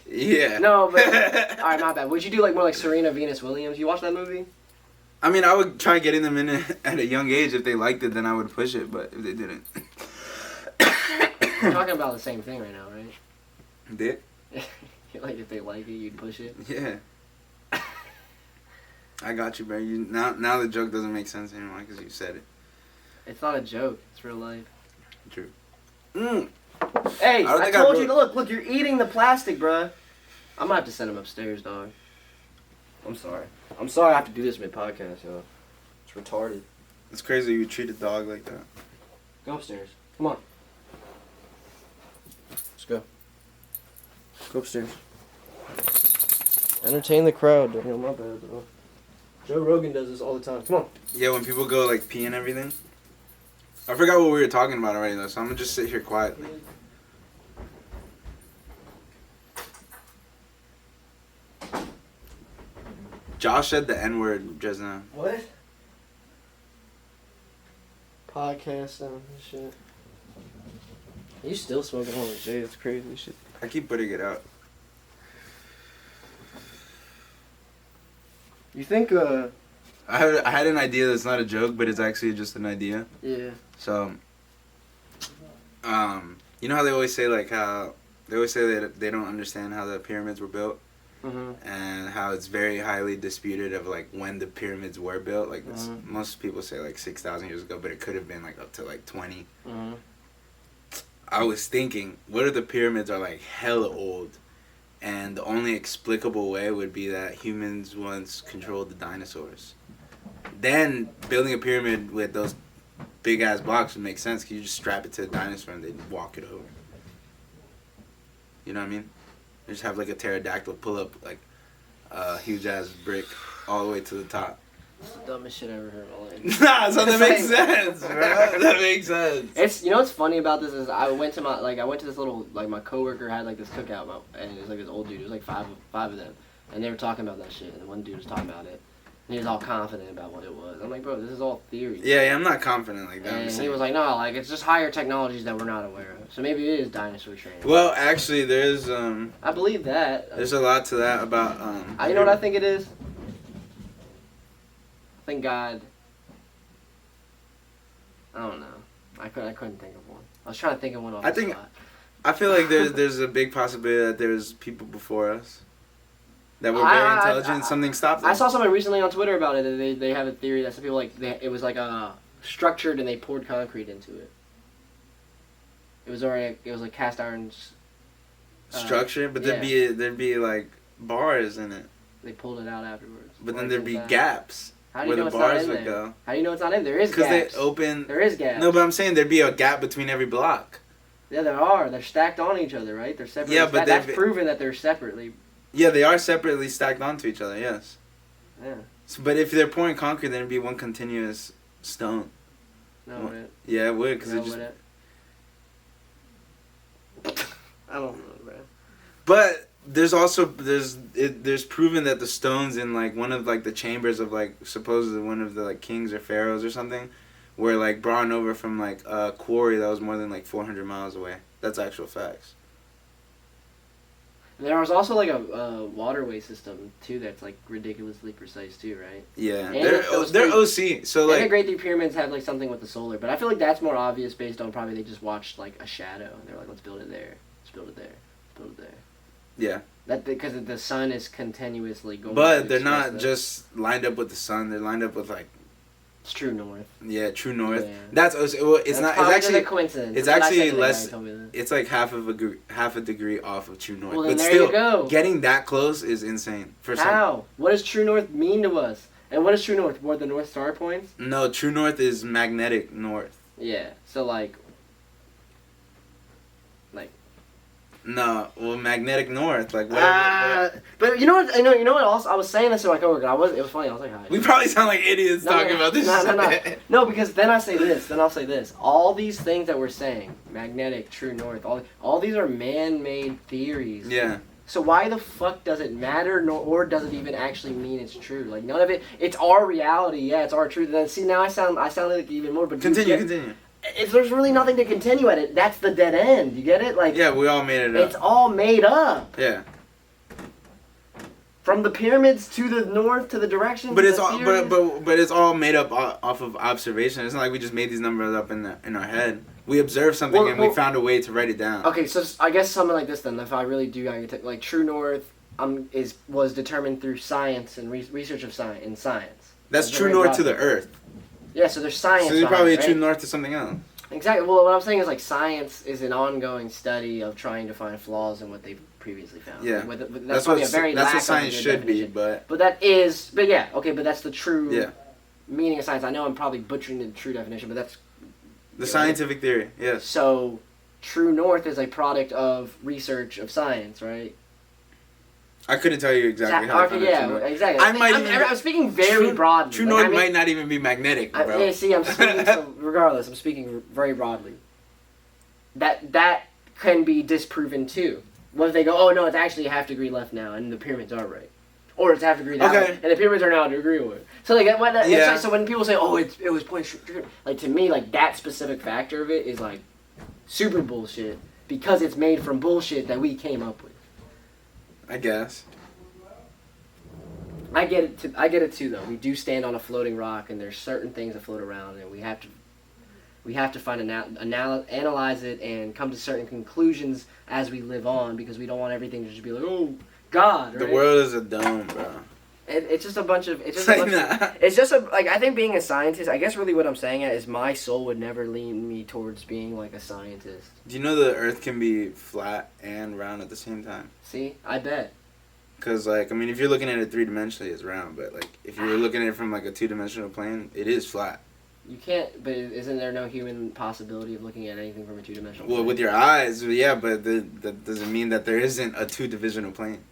Yeah. No, but all right, my bad. Would you do like more like Serena Venus Williams? You watch that movie? I mean, I would try getting them in at a young age. If they liked it, then I would push it. But if they didn't, We're talking about the same thing right now, right? Dick? Like if they like it, you'd push it. Yeah. I got you, bro. You now the joke doesn't make sense anymore because you said it. It's not a joke. It's real life. True. Hey, I don't I think told I you to look. Look, you're eating the plastic, bruh. I'm gonna have to send him upstairs, dog. I'm sorry. I have to do this mid-podcast, yo. It's retarded. It's crazy you treat a dog like that. Go upstairs. Come on. Let's go. Go upstairs. Entertain the crowd. Yo, my bad, though. Joe Rogan does this all the time. Come on. Yeah, when people go like pee and everything. I forgot what we were talking about already though, so I'm gonna just sit here quietly. Josh said the N-word just now. What? Podcast and shit. You still smoking on Jay? It's crazy shit. I keep putting it out. You think I had an idea that's not a joke, but it's actually just an idea. Yeah. So, you know how they always say like how they always say that they don't understand how the pyramids were built, and how it's very highly disputed of like when the pyramids were built. Like most people say like 6,000 years ago, but it could have been like up to like 20. I was thinking, what if the pyramids are like hella old? And the only explicable way would be that humans once controlled the dinosaurs. Then building a pyramid with those big ass blocks would make sense because you just strap it to a dinosaur and they'd walk it over. You know what I mean? You just have like a pterodactyl pull up like a huge ass brick all the way to the top. It's the dumbest shit I ever heard in my life. Nah, so that makes sense, bro. That makes sense. It's, you know what's funny about this is I went to this little, like, my coworker had like this cookout, and it was like this old dude. It was like five of them, and they were talking about that shit. And one dude was talking about it, and he was all confident about what it was. I'm like, bro, this is all theory. Yeah, I'm not confident like that. And he was like, no, like it's just higher technologies that we're not aware of. So maybe it is dinosaur training. Well, actually, there's I believe that. There's a lot to that about you know what I think it is? I think God. I don't know. I couldn't think of one. I was trying to think of one off the spot. I feel like there's a big possibility that there's people before us that were very intelligent and something stopped them. I saw something recently on Twitter about it. That they have a theory that some people it was like structured and they poured concrete into it. It was like cast iron. Structure, but there'd be like bars in it. They pulled it out afterwards. But then there'd be gaps. How do you know it's not in there? Go. How do you know it's not in there? There is gaps. Because they open. There is gaps. No, but I'm saying there'd be a gap between every block. Yeah, there are. They're stacked on each other, right? They're separate. Yeah, but that's proven that they're separately. Yeah, they are separately stacked onto each other. Yes. Yeah. So, but if they're pouring concrete, then it'd be one continuous stone. No, it wouldn't. Yeah, it would, because No, it just. I don't know, bro. But there's also there's proven that the stones in like one of like the chambers of like supposedly one of the like kings or pharaohs or something were like brought over from like a quarry that was more than like 400 miles away. That's actual facts. There was also like a waterway system too that's like ridiculously precise too, right? Yeah, And they're OC. So like the Great Three Pyramids have like something with the solar, but I feel like that's more obvious based on probably they just watched like a shadow and they're like, let's build it there, let's build it there, let's build it there. Yeah. That because the sun is continuously going. But they're not just lined up with the sun. They're lined up with like. It's true north. Yeah, true north. Yeah. That's well, it's that's not. It's actually a coincidence. It's That's actually what I less. said to the guy who told me that. It's like half a degree off of true north. Well, then but there still, you go. Getting that close is insane. How? What does true north mean to us? And what is true north? Where the North Star points? No, true north is magnetic north. Yeah. So like. No, well, magnetic north, like whatever. But you know what? You know what? Also, I was saying this to my coworker. It was funny. I was like, hi. We probably sound like idiots talking about this. No, because then I say this. Then I'll say this. All these things that we're saying, magnetic, true north, all these are man-made theories. Yeah. So why the fuck does it matter, or does it even actually mean it's true? Like none of it. It's our reality. Yeah, it's our truth. And then see now I sound like even more. But continue. if there's really nothing to continue at it, that's the dead end. You get it? Like, Yeah, we all made it up. it's all made up. Yeah. From the pyramids to the north to the direction. But to it's the all theories. but it's all made up off of observation. It's not like we just made these numbers up in our head. We observed something and we found a way to write it down. Okay, so I guess something like this then. If I really do, I could take, like true north was determined through science and research of science in science. That's true north to the Earth. Yeah, so there's science. So there's probably a right? true north to something else. Exactly. Well, what I'm saying is like science is an ongoing study of trying to find flaws in what they've previously found. Yeah, that's probably a very that's lack what science of a good should be. definition. But yeah, okay, but that's the true yeah. meaning of science. I know I'm probably butchering the true definition, but that's The scientific theory, yes. So, true north is a product of research of science, right? I couldn't tell you exactly how. Okay, yeah, exactly. I'm speaking very broadly. True north might not even be magnetic, bro. Yeah, see, I'm speaking. Regardless, I'm speaking very broadly. That can be disproven too. What if they go, oh no, it's actually a half degree left now, and the pyramids are right, or it's half degree that way, and the pyramids are now a degree away. So like yeah. So when people say, oh, it was point, like to me, like that specific factor of it is like super bullshit because it's made from bullshit that we came up with. I guess. I get it too, though. We do stand on a floating rock, and there's certain things that float around, and we have to find analyze it and come to certain conclusions as we live on, because we don't want everything to just be like, oh, God. Right? The world is a dome, bro. It's just a bunch of. I think being a scientist. I guess really what I'm saying is my soul would never lean me towards being like a scientist. Do you know the Earth can be flat and round at the same time? See, I bet. Because, like, I mean, if you're looking at it three-dimensionally, it's round. But, like, if you're looking at it from, like, a two-dimensional plane, it is flat. You can't, but isn't there no human possibility of looking at anything from a two-dimensional plane? Well, with your eyes, yeah, but that doesn't mean that there isn't a two-dimensional plane.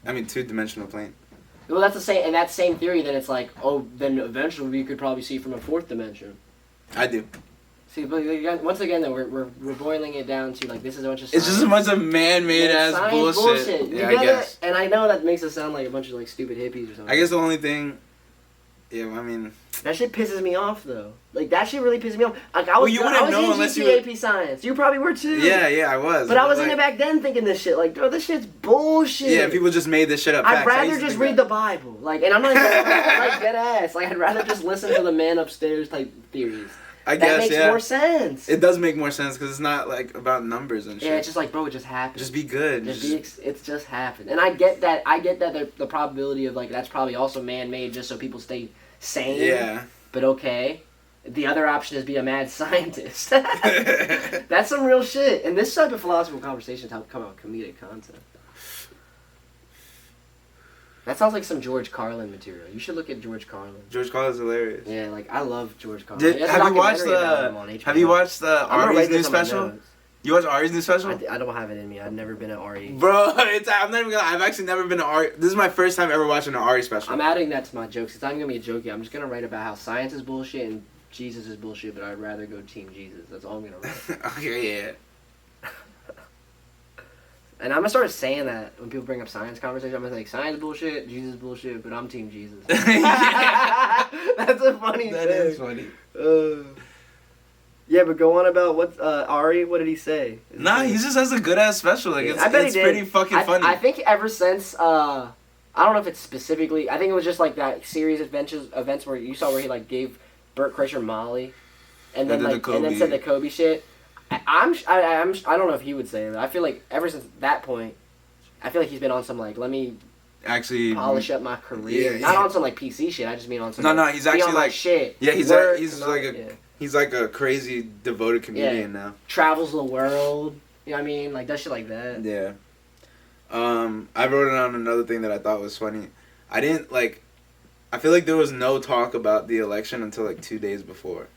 Well, that's the same, and that same theory, then it's like, oh, then eventually we could probably see from a fourth dimension. I do. See, but once again, though, we're boiling it down to, like, this is a bunch of science. It's just a bunch of man-made ass bullshit. Yeah, I guess. And I know that makes us sound like a bunch of, like, stupid hippies or something. I guess the only thing... Yeah, I mean... That shit pisses me off, though. Like, that shit really pisses me off. Like, I was in GCAP Science. You probably were, too. Yeah, I was. But I was in it back then thinking this shit. Like, bro, this shit's bullshit. Yeah, people just made this shit up. I'd rather just read the Bible. Like, and I'm not even like, dead ass. Like, I'd rather just listen to the man upstairs type theories. I guess, that makes more sense. It does make more sense because it's not, like, about numbers and shit. Yeah, it's just like, bro, it just happened. Just be good. It's just happened. And I get that the probability of, like, that's probably also man-made just so people stay sane. Yeah. But okay. The other option is be a mad scientist. That's some real shit. And this type of philosophical conversations help come out with comedic content. That sounds like some George Carlin material. You should look at George Carlin. George Carlin's hilarious. Yeah, like, I love George Carlin. Have you watched the Ari's new special? You watched Ari's new special? I don't have it in me. I've never been at Ari. Bro, I've actually never been to Ari. This is my first time ever watching an Ari special. I'm adding that to my jokes. It's not going to be a joke yet. I'm just going to write about how science is bullshit and Jesus is bullshit, but I'd rather go Team Jesus. That's all I'm going to write. Okay, yeah. And I'm going to start saying that when people bring up science conversation. I'm going to say, science is bullshit, Jesus is bullshit, but I'm Team Jesus. That's a funny thing. That is funny. Yeah, but go on about what Ari. What did he say? He just has a good ass special. Like I bet it's pretty fucking funny. I think ever since I don't know if it's specifically. I think it was just like that series of events where you saw where he like gave Burt Kreischer Molly, and then said the Kobe shit. I don't know if he would say it. I feel like ever since that point, I feel like he's been on some like let me actually polish up my career. Not on some like PC shit. I just mean on some. He's actually like shit. Yeah, he's like He's like a crazy devoted comedian now. Travels the world. You know what I mean? Like, that shit like that. Yeah. I wrote it on another thing that I thought was funny. I feel like there was no talk about the election until like 2 days before.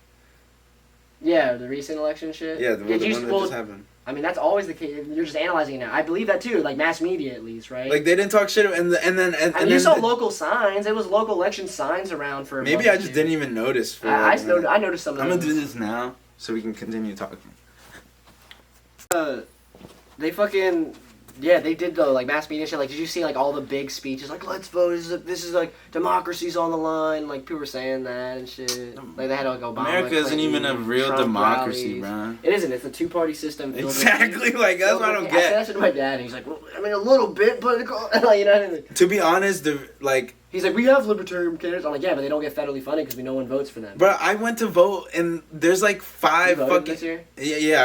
Yeah, the recent election shit? Yeah, the one that just happened. I mean, that's always the case. You're just analyzing it now. I believe that too, like mass media at least, right? Like they didn't talk shit, and then you saw local signs. It was local election signs around for. Maybe I just didn't even notice. I noticed some of them. I'm gonna do this now so we can continue talking. They fucking Yeah, they did the like mass media shit. Like, did you see like all the big speeches? Like, let's vote. This is like democracy's on the line. Like, people were saying that and shit. Like, they had like Obama. America isn't even a real Trump democracy, rallies. bro. It isn't. It's a two-party system. Exactly. Like, that's what I don't I get. said that shit to my dad, and he's like, well, I mean, a little bit political. Like, you know what I mean? To be honest, He's like, we have libertarian candidates. I'm like, yeah, but they don't get federally funded because no one votes for them. bro, I went to vote and there's like 5 You voted fucking. this year? Yeah.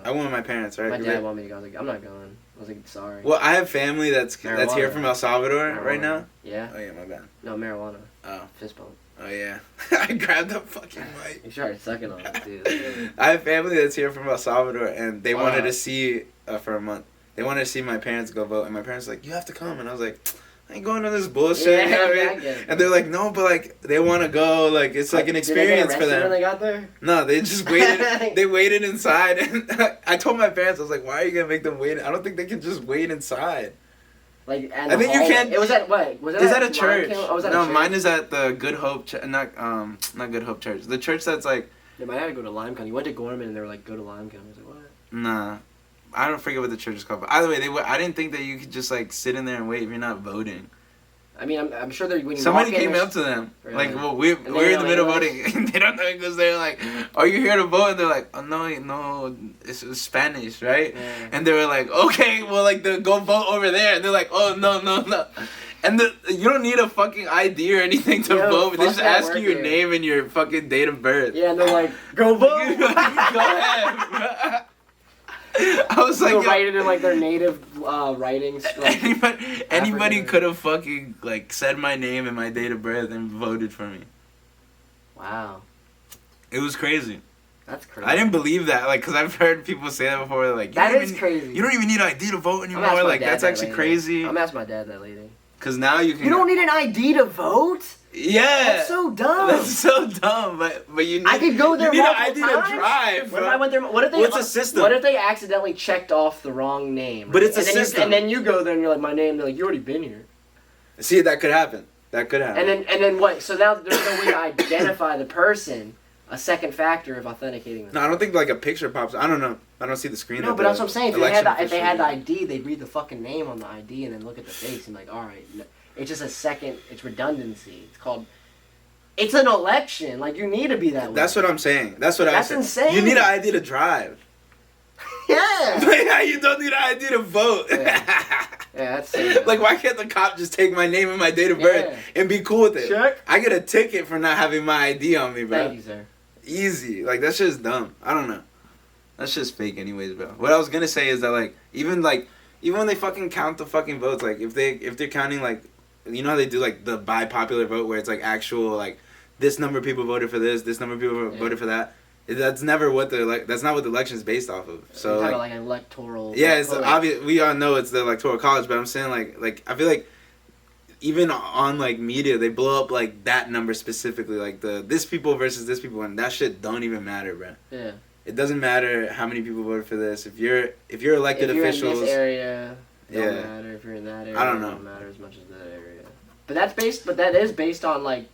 I went with my parents, right? My dad wanted me to go. I was like, I'm not going. I was like, sorry. Well, I have family that's here Marijuana. from El Salvador right now. Yeah. Oh yeah, my bad. No, marijuana. Oh. Fist bump. Oh yeah. I grabbed the fucking mic. You started sucking on it, dude. I have family that's here from El Salvador, and they wanted to see for a month. They wanted to see my parents go vote, and my parents were like, you have to come, and I was like, I ain't going to this bullshit. Yeah, you know what I I mean? get it. And they're like, no, but like they want to go, like it's like an experience for Did they get arrested them. when they got there? No, they just waited. They waited inside, and I told my parents, I was like, why are you gonna make them wait? I don't think they can just wait inside. Like, I think you can't. It was at what? Was it Is at that a church? Oh, was that No, a church? mine is at the Good Hope. Not Good Hope Church. The church that's like. Yeah, my dad had to go to Lime County. He went to Gorman, and they were like, go to Lime County. I was like, what? Nah, I don't forget what the church is called. But either way, I didn't think that you could just like sit in there and wait if you're not voting. I mean, I'm sure that when you Somebody walk in, came there's- up to them, Really? like, well, they we're in the know middle of English? voting, and they don't know English. They're like, "Are you here to vote?" And they're like, "Oh no, it's Spanish, right?" Yeah. And they were like, "Okay, well, like, go vote over there." And they're like, "Oh no," and you don't need a fucking ID or anything to Yo, vote. They fuck just that ask you work your here. name and your fucking date of birth. Yeah, and they're like, go vote. Go ahead. I was like, They'll yo, write it in like their native writings. Like, anybody African. could have fucking like said my name and my date of birth and voted for me. wow, It was crazy. that's crazy. I didn't believe that, like, cause I've heard people say that before. Like, That is crazy. You don't even need ID to vote I'm gonna anymore. ask my Like, dad that's that actually later. crazy. I'm gonna ask my dad that later. Cause now you can. You don't need an ID to vote? Yeah. That's so dumb. That's so dumb. But you need. I could go there You need an multiple ID times. to drive. What if bro. I went there? What if they? What's a system? What if they accidentally checked off the wrong name? But it's a and then system. and then you go there and you're like, my name. They're like, you already been here. See, that could happen. That could happen. And then what? So now there's no way to identify the person. A second factor of authenticating them. No, I don't think like a picture pops. I don't know. I don't see the screen. No, of but the that's what I'm saying. If they had the election ID, they'd read the fucking name on the ID and then look at the face and be like, all right, no. It's just a second. It's redundancy. It's called. It's an election. Like, you need to be that way. That's what I'm saying. That's what I That's said. insane. You need an ID to drive. Yeah. Yeah, you don't need an ID to vote. Yeah, that's so Like, why can't the cop just take my name and my date of birth and be cool with it? Check. I get a ticket for not having my ID on me, bro. Thank you, sir. Easy. Like, that's just dumb. I don't know. That's just fake anyways, bro. What I was gonna say is that, like, even when they fucking count the fucking votes, like, if they're counting, like, you know how they do, like, the by popular vote where it's, like, actual, like, this number of people voted for this number of people voted for that. That's never what that's not what the election is based off of. So, You're like, talking about like an electoral. yeah, it's obvious. We all know it's the electoral college, but I'm saying like I feel like even on like media they blow up like that number specifically, like the this people versus this people, and that shit don't even matter, bro. Yeah. It doesn't matter how many people voted for this. If you're elected If you're officials, in this area, don't Yeah. matter. If you're in that area, I don't know. Don't matter as much as that area. But that is based on like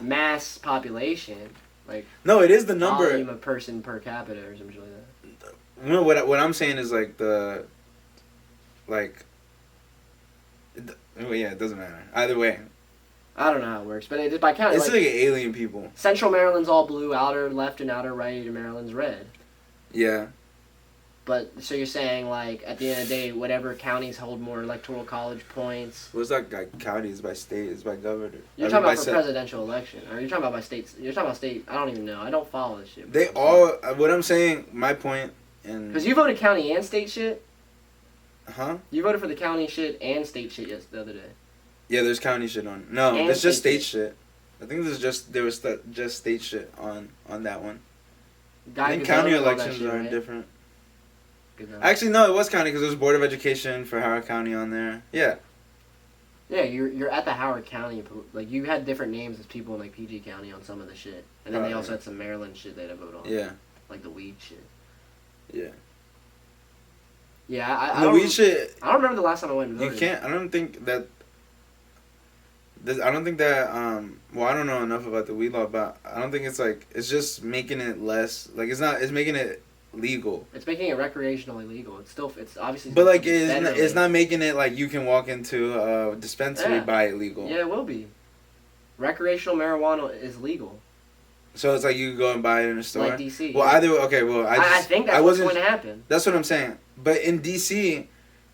mass population, like no, it is the number. volume of person per capita or something like that. You know, what I'm saying is like well, yeah, it doesn't matter either way. I don't know how it works, but it's by county. It's like alien people. Central Maryland's all blue, outer left and outer right, and Maryland's red. Yeah. But so you're saying like at the end of the day, whatever counties hold more electoral college points. What's that like county? It's by state. It's by governor. You're talking about for presidential election, or you're talking about by states. You're talking about state. I don't even know. I don't follow this shit. They all. What I'm saying, my point, and because you voted county and state shit. Huh? You voted for the county shit and state shit the other day. Yeah, there's county shit on. No, And it's just state state shit. I think there was just state shit on that one. Guy I think Gazelle county was on that elections shit, are right? different. Gazelle. Actually, no, it was county because there was Board of Education for Howard County on there. Yeah. Yeah, you're at the Howard County. Like you had different names as people in like PG County on some of the shit, and then they also had some Maryland shit they had to vote on. Yeah. Like the weed shit. Yeah. Yeah, I The don't. weed shit. I don't remember the last time I went and You voted. can't. I don't think that. I don't think that. Well, I don't know enough about the weed law, but I don't think it's like it's just making it less. Like it's not. It's making it legal. It's making it recreationally legal. It's obviously. But like, federally. it's not making it like you can walk into a dispensary buy it legal. Yeah, it will be. Recreational marijuana is legal. So it's like you can go and buy it in a store. Like DC. Well, either okay. Well, I think that's what's going to happen. That's what I'm saying. But in DC,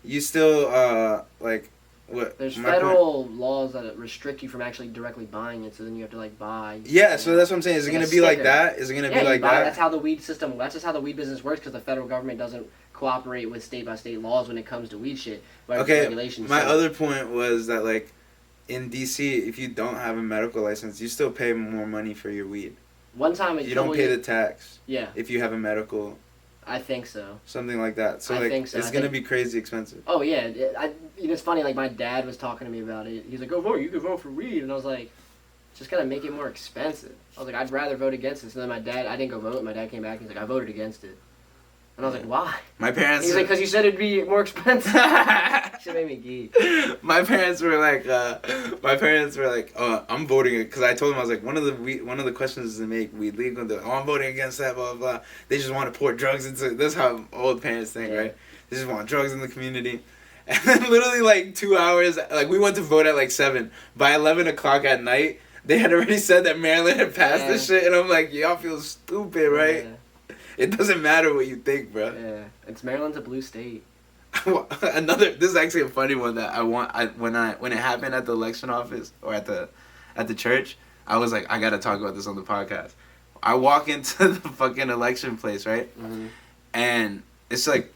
you still like what? There's federal laws that restrict you from actually directly buying it. So then you have to like buy. Yeah, so that's what I'm saying. Is it going to be like that? Is it going to be like that? That's how the weed system. That's just how the weed business works because the federal government doesn't cooperate with state by state laws when it comes to weed shit. Okay. Regulations. My other point was that like in DC, if you don't have a medical license, you still pay more money for your weed. One time you don't pay the tax. Yeah. If you have a medical. I think so. Something like that. So I like think so. it's gonna be crazy expensive. Oh yeah, it's funny. Like my dad was talking to me about it. He's like, "Go vote. You can vote for weed," and I was like, "Just gonna make it more expensive." I was like, "I'd rather vote against it." So then I didn't go vote. My dad came back and he's like, "I voted against it," and I was like, "Why?" My parents. He's like, "Because you said it'd be more expensive." Shit made me geek. My parents were like, "Oh, I'm voting," because I told them I was like, one of the questions is to make weed legal. They're like, "Oh, I'm voting against that." Blah blah blah. They just want to pour drugs into. That's how old parents think, right? They just want drugs in the community. And then literally like 2 hours, like we went to vote at like 7. By 11 o'clock at night, they had already said that Maryland had passed this shit, and I'm like, y'all feel stupid, right? Yeah. It doesn't matter what you think, bro. Yeah, it's Maryland's a blue state. This is actually a funny one that when it happened at the election office or at the church, I was like, I gotta talk about this on the podcast. I walk into the fucking election place, right? Mm-hmm. And it's like,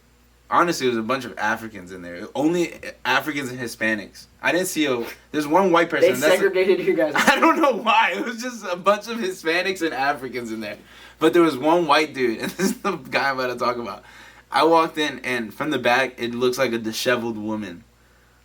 honestly, there was a bunch of Africans in there. Only Africans and Hispanics. I didn't see there's one white person. They segregated you guys. I don't know why. It was just a bunch of Hispanics and Africans in there. But there was one white dude, and this is the guy I'm about to talk about. I walked in, and from the back, it looks like a disheveled woman.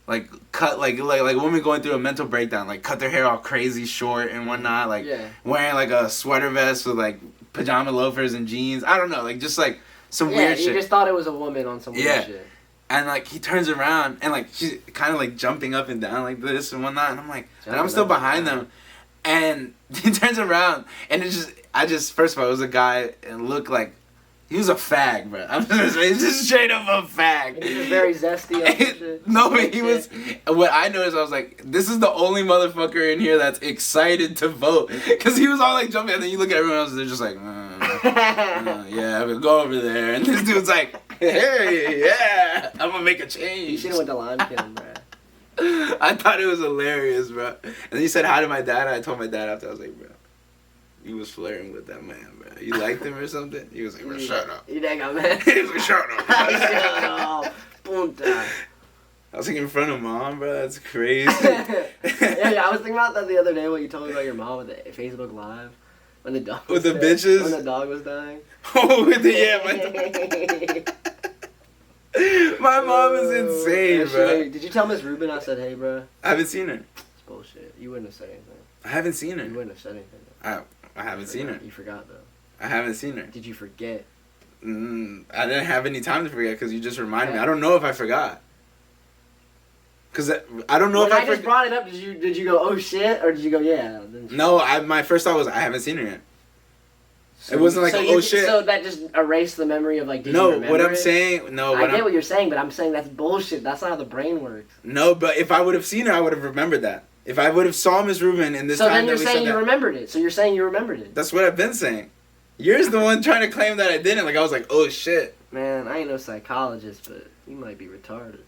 Like, cut, like a woman going through a mental breakdown. Like, cut their hair all crazy short and whatnot. Like, wearing, like, a sweater vest with, like, pajama loafers and jeans. I don't know. Like, just, like, some weird shit. Yeah, you just thought it was a woman on some weird shit. And, like, he turns around, and, like, she's kind of, like, jumping up and down like this and whatnot. And I'm like, and I'm still behind them. And he turns around, and I just, first of all, it was a guy, and looked like, he was a fag, bro. I'm just straight up a fag. And he was very zesty. No, but he was. What I noticed, I was like, this is the only motherfucker in here that's excited to vote. Because he was all like jumping, and then you look at everyone else, and they're just like, yeah, we'll go over there. And this dude's like, hey, yeah, I'm gonna make a change. You should have went to Lime Kiln, bro. I thought it was hilarious, bro. And then he said hi to my dad, and I told my dad after, I was like, bro, you was flirting with that man, bro. You liked him or something? He was like, bro, shut up. You dang got mad. He was like, shut up. Shut up. Punta. I was like in front of mom, bro. That's crazy. yeah, I was thinking about that the other day, what you told me about your mom with the Facebook Live. When the dog with the bitches? When the dog was dying. Oh, my dog. My mom is insane, bro. Did you tell Miss Rubin I said, hey, bro? I haven't seen her. It's bullshit. You wouldn't have said anything. I haven't seen her. You wouldn't have said anything. I haven't seen her. You forgot, though. I haven't seen her. Did you forget? I didn't have any time to forget because you just reminded me. I don't know if I forgot. Because I don't know if I just brought it up, did you go, oh shit? Or did you go, yeah? No, my first thought was, I haven't seen her yet. So, it wasn't like, oh shit. So that just erased the memory of like, did you remember what I'm it? saying, I get what you're saying, but I'm saying that's bullshit. That's not how the brain works. No, but if I would have seen her, I would have remembered that. If I would have saw Miss Rubin in this time, then you're saying you remembered it. So you're saying you remembered it. That's what I've been saying. You're the one trying to claim that I didn't. Like, I was like, oh shit. Man, I ain't no psychologist, but you might be retarded.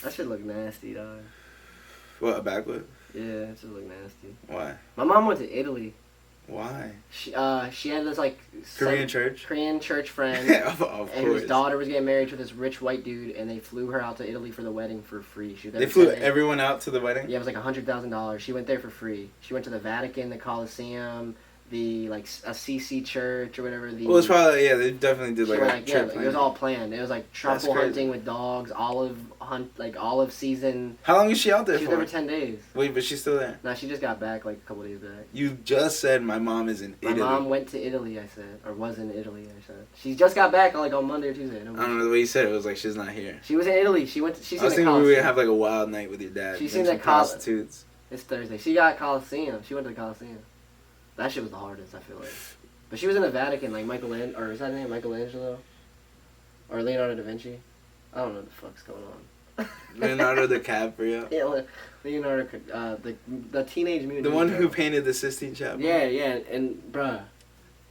That should look nasty, dog. What, a backward? Yeah, it should look nasty. Why? My mom went to Italy. Why? She had this like Korean church friend, of and whose daughter was getting married to this rich white dude, and they flew her out to Italy for the wedding for free. They flew everyone out to the wedding? Yeah, it was like $100,000. She went there for free. She went to the Vatican, the Colosseum, the like Assisi Church or whatever. Well, it's probably they definitely did like a trip. It was all planned. It was like truffle hunting with dogs, olive season. How long is she out there for? She was there for 10 days. Wait, but she's still there? Nah, she just got back like a couple days back. You just said my mom is in Italy. My mom went to Italy, I said. Or was in Italy, I said. She just got back like on Monday or Tuesday. I don't know the way you said it. It was like she's not here. She was in Italy. She's I was thinking we would have like a wild night with your dad. She's seen the prostitutes. It's Thursday. She got Coliseum. She went to the Coliseum. That shit was the hardest, I feel like. But she was in the Vatican, like Michelangelo, or is that her name, Michelangelo? Or Leonardo da Vinci? I don't know what the fuck's going on. Leonardo DiCaprio. Yeah, Leonardo, the Teenage Mutant The one Ninja. who painted the Sistine Chapel. Yeah, and bruh,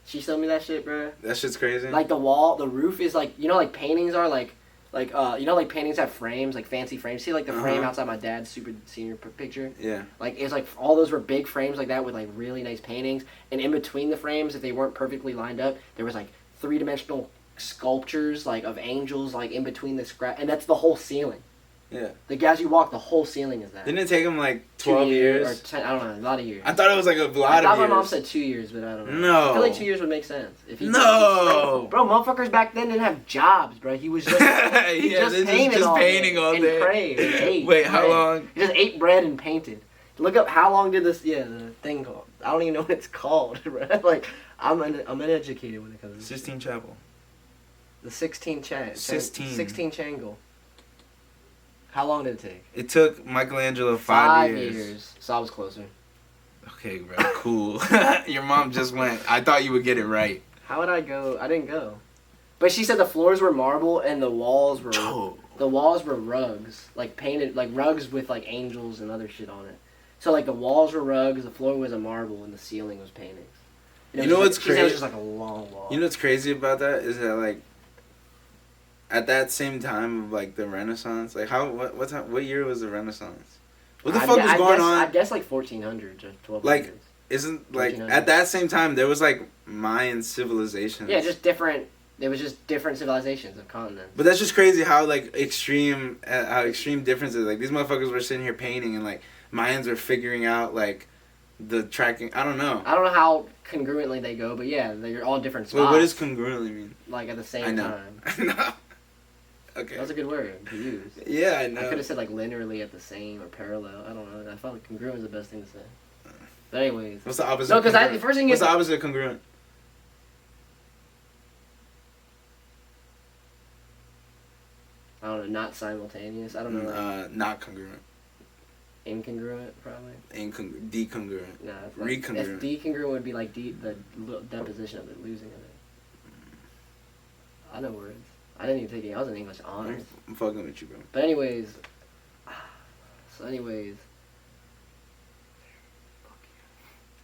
she showed me that shit, bruh. That shit's crazy. Like the roof is like, you know, like paintings are like you know, like paintings have frames, like fancy frames. See, like the frame outside my dad's super senior picture. Yeah. Like it's like all those were big frames like that with like really nice paintings, and in between the frames, if they weren't perfectly lined up, there was like 3-dimensional sculptures like of angels like in between the scrap, and that's the whole ceiling. Yeah. Like as you walk, the whole ceiling is that. Didn't it take him like 12 years? Or 10, I don't know, a lot of years. I thought it was like a lot I of thought years. my mom said 2 years, but I don't know. No. I feel like 2 years would make sense. If he No. Bro, motherfuckers back then didn't have jobs, bro. He was just he Yeah, just they're painted just all painting day all and day. prayed and ate. Wait, how bread. long? He just ate bread and painted. Look up how long did this the thing called. I don't even know what it's called, bro. Like I'm uneducated when it comes to Sistine Chapel. the 16 Sistine. 16 Changle. How long did it take? It took Michelangelo 5 years. 5 years. So I was closer. Okay, bro, cool. Your mom just went. I thought you would get it right. How would I go? I didn't go. But she said the floors were marble and the walls were rugs, like painted like rugs with like angels and other shit on it. So like the walls were rugs, the floor was a marble, and the ceiling was paintings. And You know what's she said it was crazy? just like a long wall. You know what's crazy about that is that like at that same time of like the Renaissance, like what year was the Renaissance? What the fuck was going on? I guess like 1400s or 1200s. Like, isn't like 1400s. at that same time there was like Mayan civilizations. Yeah, just different. It was just different civilizations of continents. But that's just crazy how like extreme differences. Like these motherfuckers were sitting here painting and like Mayans were figuring out like the tracking. I don't know. I don't know how congruently they go, but yeah, they're all different spots. Wait, what does congruently mean? Like at the I same know. time. I know. Okay. That's a good word to use. Yeah, I I know. could have said like linearly at the same or parallel. I don't know. I felt like congruent is the best thing to say. But anyways. What's the opposite? No, of because congruent? the first thing What's is the opposite of congruent? I don't know, not simultaneous. I don't know. Not congruent. Incongruent, probably. Decongruent. No, it's Recongruent. Decongruent would be like the deposition of it, losing of it. I know words. I didn't even take it. I was in English honors. I'm fucking with you, bro. But anyways.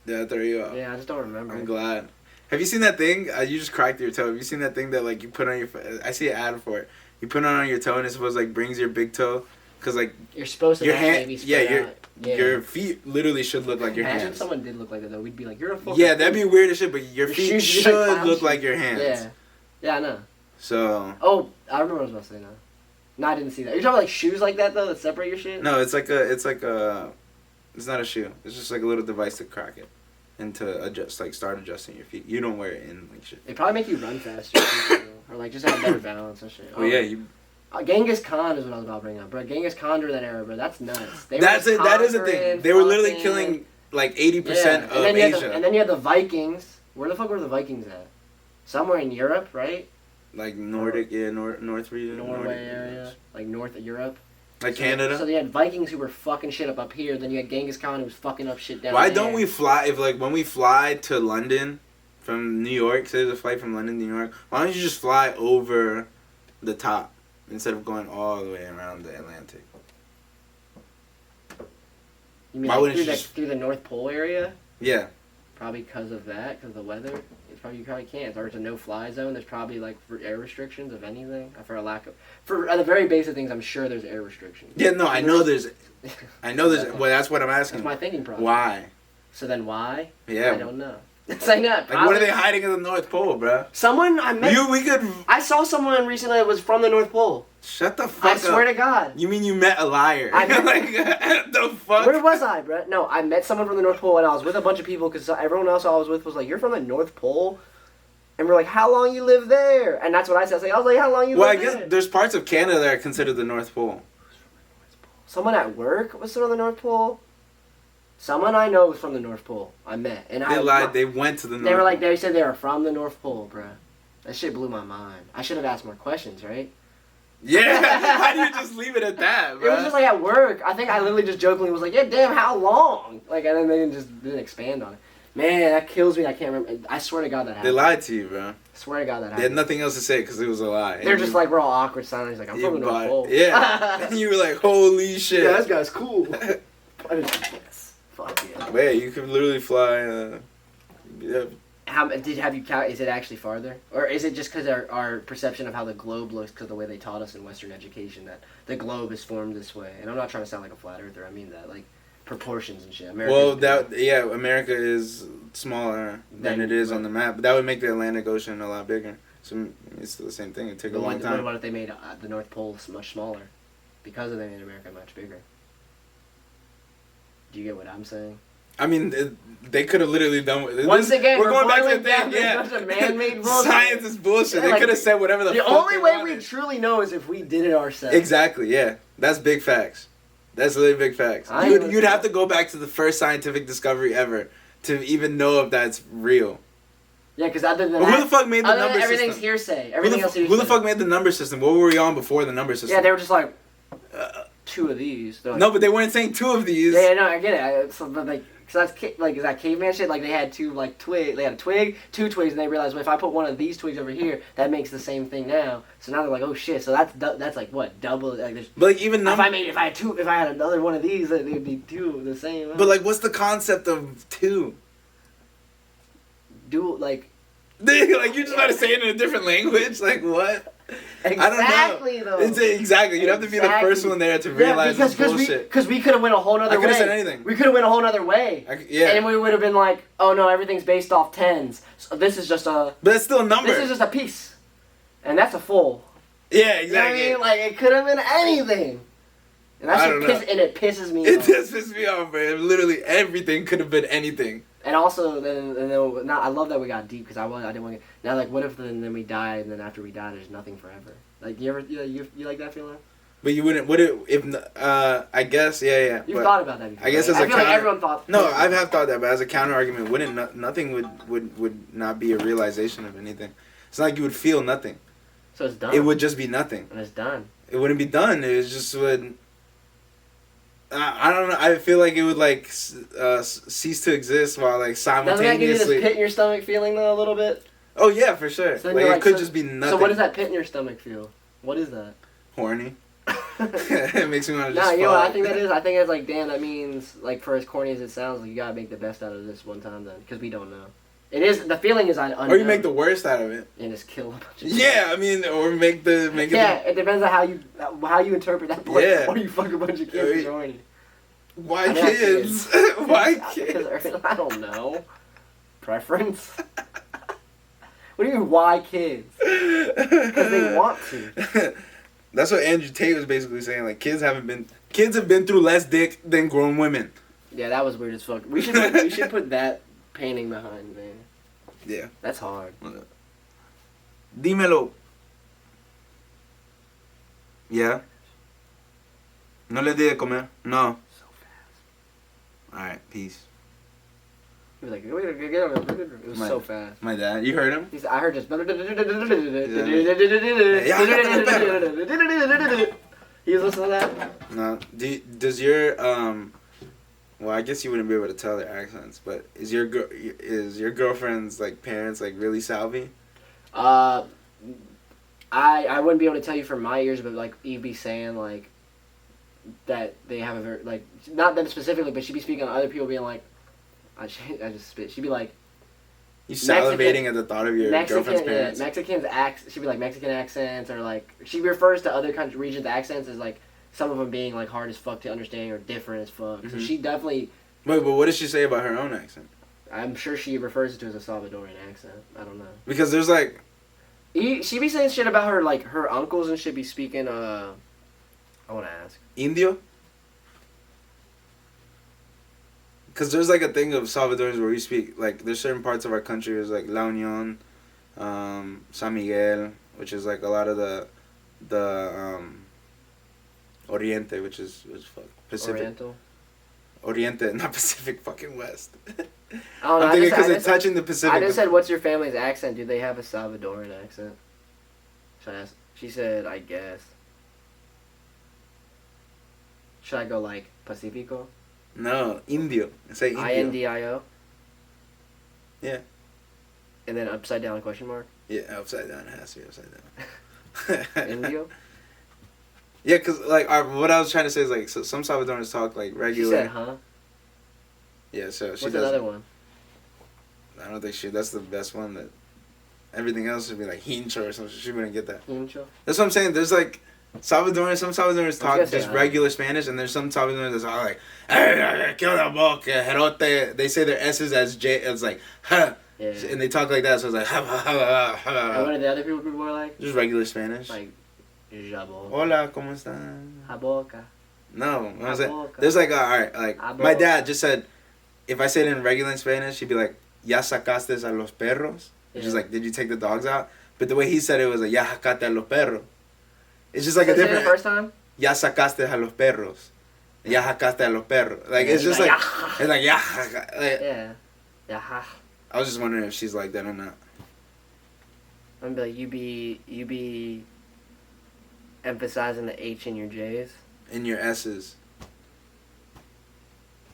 Did I throw you off? Yeah, I just don't remember. I'm glad. Have you seen that thing? You just cracked your toe. Have you seen that thing that like you put on your? I see an ad for it. You put it on your toe and it supposed like brings your big toe, cause like You're supposed to your have hand. maybe Yeah, spread out. Yeah. your feet literally should look like your Imagine hands. someone did look like that though. We'd be like, you're a fucking. Yeah, that'd be weird as shit. But your feet shoes should would be like clown look shoes. like your hands. Yeah. Yeah, I know. So Oh, I remember what I was about to say now. No, I didn't see that. You're talking about like shoes like that though that separate your shit? no, it's not a shoe. It's just like a little device to crack it and to start adjusting your feet. You don't wear it in like shit. It probably make you run faster, or like just have better balance and shit. Oh yeah, you. Genghis Khan is what I was about to bring up, bro. Genghis Khan during that era, bro. That's nuts. That is the thing. They were literally killing like 80% of Asia. And then you had the Vikings. Where the fuck were the Vikings at? Somewhere in Europe, right? Like Nordic, North region. Norway Nordic area, regions. like north of Europe. Like So Canada. they had Vikings who were fucking shit up here. Then you had Genghis Khan who was fucking up shit down Why there. don't we fly? If like when we fly to London from New York, say there's a flight from London to New York, why don't you just fly over the top instead of going all the way around the Atlantic? You mean Why like wouldn't you just- through the North Pole area? Yeah. Probably because of that, because of the weather. You probably can't. Or it's a no-fly zone. There's probably like air restrictions, if anything, for the very basic things. I'm sure there's air restrictions. Yeah. No, I know there's. Well, that's what I'm asking. That's my thinking process. Why? So then why? Yeah. I don't know. It's like that. Like, what are they hiding in the North Pole, bro? Someone I met. We could. I saw someone recently that was from the North Pole. Shut the fuck I up. swear to God. You mean you met a liar? I met- like, the fuck? Where was I, bro? No, I met someone from the North Pole, and I was with a bunch of people because everyone else I was with was like, "You're from the North Pole," and we're like, "How long you live there?" And that's what I said. I was like, "How long you Well, I live guess there?" there's parts of Canada that are considered the North Pole. Someone at work was from the North Pole. Someone I know was from the North Pole. I met, and They lied. They went to the North They were like, Pole. they said they were from the North Pole, bro. That shit blew my mind. I should have asked more questions, right? Yeah. How do you just leave it at that, bro? It was just like at work. I think I literally just jokingly was like, "Yeah, damn, how long?" Like, and then they didn't expand on it. Man, that kills me. I can't remember. I swear to God that They happened. lied to you, bro. I swear to God that They had happened. nothing else to say because it was a lie. They're just like, we're all awkward silent. He's like, I'm from the North Pole. Yeah. And you were like, holy shit. Yeah, this guy's cool. I was like, yes. Fuck yeah. Wait, you could literally fly. Yeah. Have you count? Is it actually farther, or is it just because our perception of how the globe looks, because the way they taught us in Western education that the globe is formed this way? And I'm not trying to sound like a flat earther. I mean that, like proportions and shit. America is smaller than it is on the map. But that would make the Atlantic Ocean a lot bigger. So it's still the same thing. It'd take a long time. What about if they made the North Pole much smaller? Because they made America much bigger. Do you get what I'm saying? I mean, they could have literally done. Once again, we're going back to the down thing. Yeah, bunch of man-made bullshit. Science is bullshit. Yeah, They like, could have said whatever the fuck only they way wanted. we truly know is if we did it ourselves. Exactly. Yeah, that's big facts. That's really big facts. You'd have to go back to the first scientific discovery ever to even know if that's real. Yeah, because other than But that, who the fuck made the number everything's system? hearsay. Everything else. Who the fuck made the number system? What were we on before the number system? Yeah, they were just like 2 of these. Like, no, but they weren't saying 2 of these. Yeah, no, I get it. But like, cause that's like, is that caveman shit? Like they had 2 like twig. They had a twig, 2 twigs, and they realized, well, if I put one of these twigs over here, that makes the same thing now. So now they're like, oh shit. So that's like what, double? Like there's. But like even if I had another one of these, it would be 2 of the same. But like, what's the concept of 2? Do like. Like you're just about to say it in a different language. Like what? Exactly, I don't know. though. Exactly. You'd have to be the first one there to realize it's bullshit. Because we could have went a whole nother way. I could have said anything. We could have went a whole nother way. Yeah. And we would have been like, oh no, everything's based off 10s. So this is just a. But that's still a number. This is just a piece. And that's a full. Yeah, exactly. You know what I mean? Like, it could have been anything. And it pisses me off. It does piss me off, man. Literally everything could have been anything. And also, I love that we got deep because I didn't want to. Now, like, what if then we die, and then after we die, there's nothing forever? Like, you like that feeling? But you wouldn't. Would it? If I guess, yeah. You've thought about that before. I guess right? as a feel counter, like everyone thought. No, I have thought that, but as a counter argument, wouldn't nothing would not be a realization of anything. It's not like you would feel nothing. So it's done. It would just be nothing. And it's done. It wouldn't be done. It just would. I don't know. I feel like it would like cease to exist while like simultaneously. Doesn't that give you this pit in your stomach feeling though a little bit? Oh yeah, for sure. So like, it could just be nothing. So what does that pit in your stomach feel? What is that? Horny. It makes me want to just. Nah, you know fall. what I think that is? I think it's like, damn, that means like for as corny as it sounds, like you gotta make the best out of this one time then, because we don't know. It is the feeling is unknown. Or you make the worst out of it. And just kill a bunch of people. Yeah, I mean, or make it. Yeah, it depends on how you interpret that point. Yeah. Or you fuck a bunch of kids who are horny. Why kids? Why kids? I don't know. Preference? What do you mean, why kids? Because they want to. That's what Andrew Tate was basically saying. Like, kids have been through less dick than grown women. Yeah, that was weird as fuck. We should put that painting behind, man. Yeah. That's hard. Dímelo. Yeah. No le di de comer. No. So fast. Alright, peace. He was like, it was so fast. My dad, you heard him? I heard just. He was listening to that? No. Does your well, I guess you wouldn't be able to tell their accents, but is your girlfriend's like parents like really Salvi? I wouldn't be able to tell you from my ears, but like you'd be saying like that they have a very like not them specifically, but she'd be speaking on other people being like, I just spit. She'd be like, you salivating at the thought of your girlfriend's parents. Yeah, Mexicans she'd be like Mexican accents, or like she refers to other regions' accents as like some of them being like hard as fuck to understand or different as fuck. So she definitely. Wait, but what does she say about her own accent? I'm sure she refers to it as a Salvadorian accent. I don't know. Because there's like. She be saying shit about her like her uncles and shit be speaking. I want to ask. Indio. Because there's like a thing of Salvadorans where we speak like there's certain parts of our country there's like La Union, San Miguel, which is like a lot of the Oriente, which is fuck Pacific. Oriental. Oriente, not Pacific, fucking West. I don't know. I'm thinking because it's touching the Pacific. I just said, "What's your family's accent? Do they have a Salvadoran accent?" Should I ask? She said, "I guess." Should I go like Pacifico? No, Indio. Say Indio. Indio. Yeah. And then upside down question mark. Yeah, upside down. It has to be upside down. Indio. Yeah, cause like what I was trying to say is like so some Salvadorans talk like She regular. said, huh? Yeah, so she What's does. another one? I don't think that's the best one. That everything else would be like hincho or something. She wouldn't get that. Hincho. That's what I'm saying. There's like Salvadorans. Some Salvadorans talk gonna say, just huh? regular Spanish, and there's some Salvadorans that's all like, "Hey, ¿qué onda, boca, jerote?" They say their S's as J. It's like, huh, Yeah. and they talk like that. So it's like, ha, ha, ha, ha, And what ha. are the other people more like? Just regular Spanish. Like, jabo. Hola, ¿cómo están? Jaboca. No, what was it? Jaboca. There's like, all right, like my dad just said, if I say it in regular Spanish, he'd be like, "Ya sacaste a los perros," which is Yeah. like, "Did you take the dogs out?" But the way he said it was like, "Ya sacaste a los perros." It's just like Say a it different. the first time? Ya sacaste a los perros. Ya sacaste a los perros. Like Yeah, it's he's just like, like, "Ah." it's like like, Yeah. Yeah. I was just wondering if she's like that or not. I'm gonna be like, you be emphasizing the H in your J's, In your S's.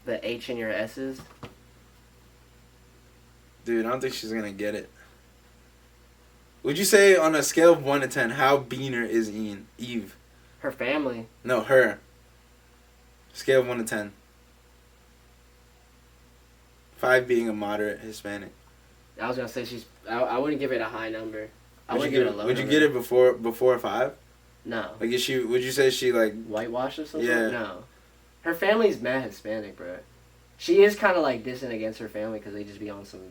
the H in your S's. Dude, I don't think she's gonna get it. Would you say on a scale of 1 to 10, how beaner is Eve? Her family. No, her. Scale of 1 to 10. 5 being a moderate Hispanic. I was gonna say I wouldn't give it a high number. I Would wouldn't you give it a low would you number. get it before 5? No. Like is she? Would you say she like? Whitewash or something? Yeah. No. Her family's mad Hispanic, bro. She is kind of like dissing against her family because they just be on some,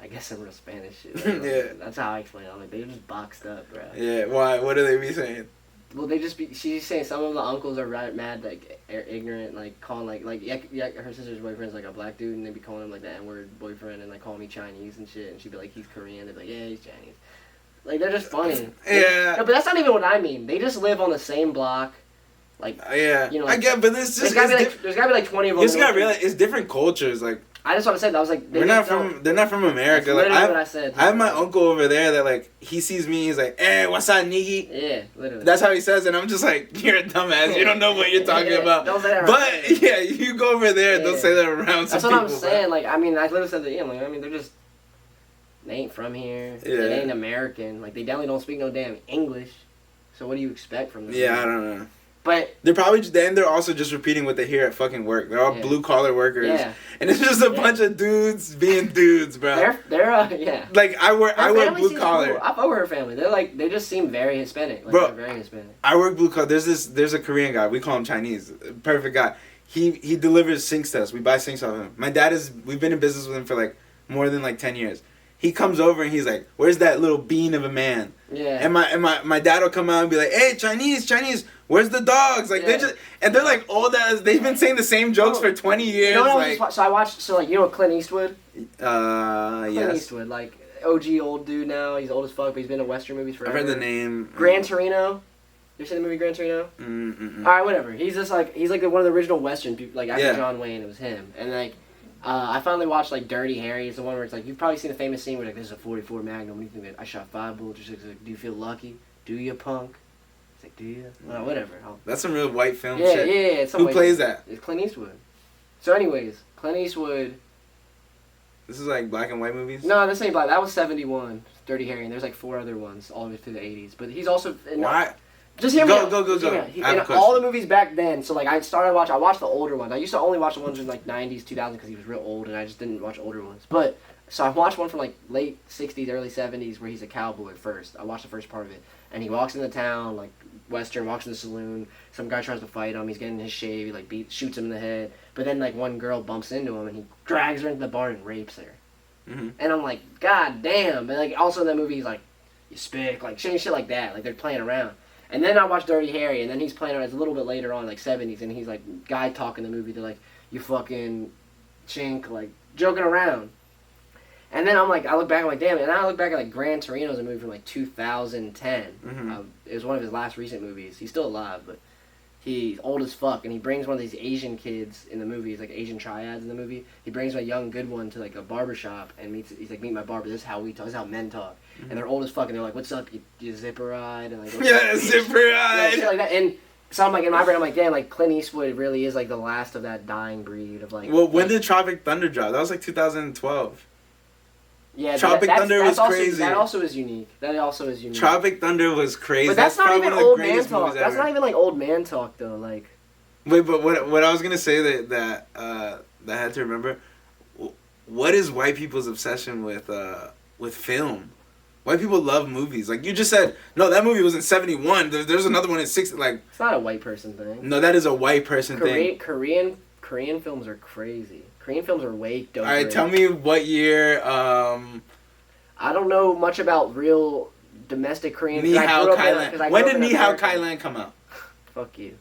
I guess, some real Spanish shit. Like, Yeah. That's how I explain it. I'm like, they're just boxed up, bro. Yeah. Why? What do they be saying? Well, they just be. She's saying some of the uncles are mad, like ignorant, like calling yeah. Her sister's boyfriend's like a black dude, and they be calling him like the N-word boyfriend, and like calling me Chinese and shit. And she'd be like, he's Korean. They'd be like, yeah, he's Chinese. Like they're just funny. Yeah. No, but that's not even what I mean. They just live on the same block. Like Yeah. You know, I get, but this there's just gotta be like 20 of them. you just gotta realize it's different cultures. Like I just want to say that I was like, they're not from America. That's Like literally what I said. I have my uncle over there that like he sees me, he's like, "Hey, what's up, nigga?" Yeah, literally. That's how he says it. And I'm just like, "You're a dumbass. You don't know what you're talking Yeah, about." don't say that But around. yeah, you go over there. Don't Yeah. say that around some That's what people. I'm saying. Like, I mean, I literally said that. Yeah, like, I mean, they're just they ain't from here. Yeah. They ain't American. Like, they definitely don't speak no damn English. So what do you expect from them? Yeah, I don't know. But They're probably they're also just repeating what they hear at fucking work. They're all Yeah. blue collar workers, yeah, and it's just a Yeah. bunch of dudes being dudes, bro. they're yeah. Like I work Her family blue seems collar. Cool. I fuck with her family. They're like they just seem very Hispanic. Like, Bro. they're very Hispanic. I work blue collar. There's a Korean guy. We call him Chinese. Perfect guy. He delivers sinks to us. We buy sinks off him. My dad we've been in business with him for like more than like 10 years. He comes over and he's like, "Where's that little bean of a man?" Yeah. And my dad will come out and be like, "Hey, Chinese, where's the dogs?" Like Yeah. they're like old as they've been saying the same jokes for 20 years. You know what I was like just so I watched you know Clint Eastwood. Clint yes. Eastwood, like OG old dude now. He's old as fuck, but he's been in Western movies I've forever. heard the name. Gran Torino. You seen the movie Gran Torino? Mm-mm. All right, whatever. He's just like he's like one of the original Western people. Like after Yeah. John Wayne, it was him. And like I finally watched like Dirty Harry. It's the one where it's like you've probably seen the famous scene where like this is a 44 Magnum. What do you think? That I shot 5 bullets. It's like, do you feel lucky? Do you, punk? It's like, do you? Well, whatever. That's some real white film Yeah, shit. yeah. It's some Who way- plays that? It's Clint Eastwood. So, anyways, Clint Eastwood. This is like black and white movies. No, this ain't black. That was 71. Dirty Harry. And there's like 4 other ones all the way through the 80s. But he's also. Why? Just hear me Go, out. go, go, Just hear go. me out. I have a In question. all the movies back then, so like I watched the older ones. I used to only watch the ones in like 90s, 2000s because he was real old and I just didn't watch older ones. But, so I watched one from like late 60s, early 70s where he's a cowboy at first. I watched the first part of it. And he walks into town, like Western, walks in the saloon. Some guy tries to fight him. He's getting his shave. He like shoots him in the head. But then like one girl bumps into him and he drags her into the barn and rapes her. Mm-hmm. And I'm like, God damn. But like also in that movie he's like, you spick, like shit like that. Like they're playing around. And then I watched Dirty Harry, and then he's playing around. It's a little bit later on, like 70s, and he's like guy talking the movie. They're like, you fucking chink, like joking around. And then I'm like, I look back, I'm like, damn. And I look back at like Gran Torino's a movie from like 2010. Mm-hmm. It was one of his last recent movies. He's still alive, but he's old as fuck. And he brings one of these Asian kids in the movie. He's like Asian triads in the movie. He brings a young good one to like a barber shop and he's like, meet my barber. This is how we talk. This is how men talk. Mm-hmm. And they're old as fuck. And they're like, what's up? You zipper ride? And like, Yeah, zipper yeah, shit ride. like that. And so I'm like, in my brain, I'm like, damn, like Clint Eastwood really is like the last of that dying breed of like. Well, when like, did Tropic Thunder drop? That was like 2012. Yeah, Tropic Thunder was also, crazy. That also is unique. Tropic Thunder was crazy. But that's not probably even one of the old man greatest talk. movies That's ever. not even like old man talk though. Like, Wait, but what I was gonna say that I had to remember, what is white people's obsession with film? White people love movies. Like you just said, no, that movie was in '71. There's another one in '60. Like it's not a white person thing. no, that is a white person thing. Korean films are crazy. Korean films are way doper. All right, tell me what year. I don't know much about real domestic Korean. Ni Hao Kai Lan. When did Ni Hao Kai Lan come out? Fuck you.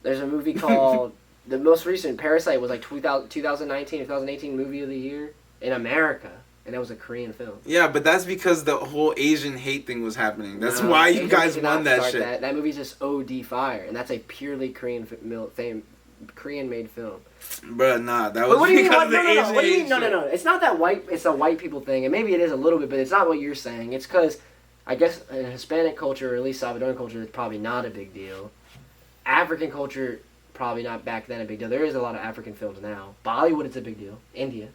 There's a movie called the most recent Parasite was like 2019, 2018 movie of the year in America, and it was a Korean film. Yeah, but that's because the whole Asian hate thing was happening. That's why you guys won that shit. That movie's just OD fire, and that's a purely Korean made film. Bruh, nah, that was what do you mean? because of the Asian What do you mean? hate No. It's not that white. It's a white people thing, and maybe it is a little bit, but it's not what you're saying. It's because I guess in Hispanic culture, or at least Salvadoran culture, it's probably not a big deal. African culture, probably not back then a big deal. There is a lot of African films now. Bollywood, it's a big deal. India,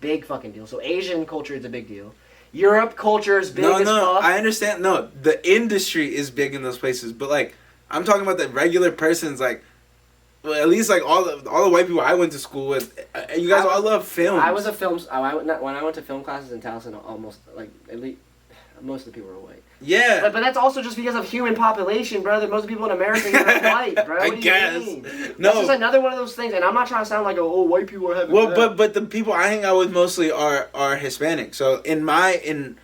big fucking deal. So Asian culture is a big deal. Europe culture is big as fuck. No, I understand. No, the industry is big in those places, but like I'm talking about the regular persons. Like, well, at least like all the white people I went to school with, you guys all love films. I was a films. When I went to film classes in Towson, almost like at least most of the people were white. Yeah, but that's also just because of human population, brother. Most of the people in America are white, bro. I What do guess. you mean? No, that's just another one of those things. And I'm not trying to sound like white people are having. Well, but the people I hang out with mostly are Hispanic. So in my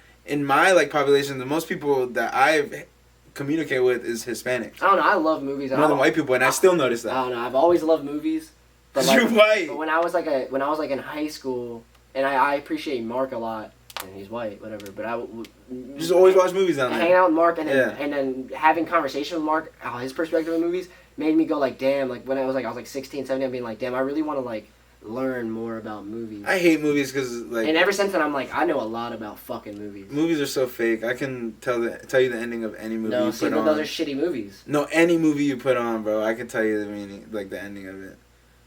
like population, the most people that I communicate with is Hispanic. I don't know. I love movies. More than white people, and I still notice that. I don't know. I've always loved movies. But You're white. But when I was like in high school, and I appreciate Mark a lot. And he's white, whatever. But you just always watch movies down there. Hanging out with Mark and then having conversation with Mark, how his perspective of movies made me go like, damn. Like when I was like 16, 17, I'm being like, damn, I really want to like learn more about movies. I hate movies because like. And ever since then, I'm like, I know a lot about fucking movies. Movies are so fake. I can tell you the ending of any movie you put on. Those are shitty movies. No, any movie you put on, bro, I can tell you the meaning, like the ending of it.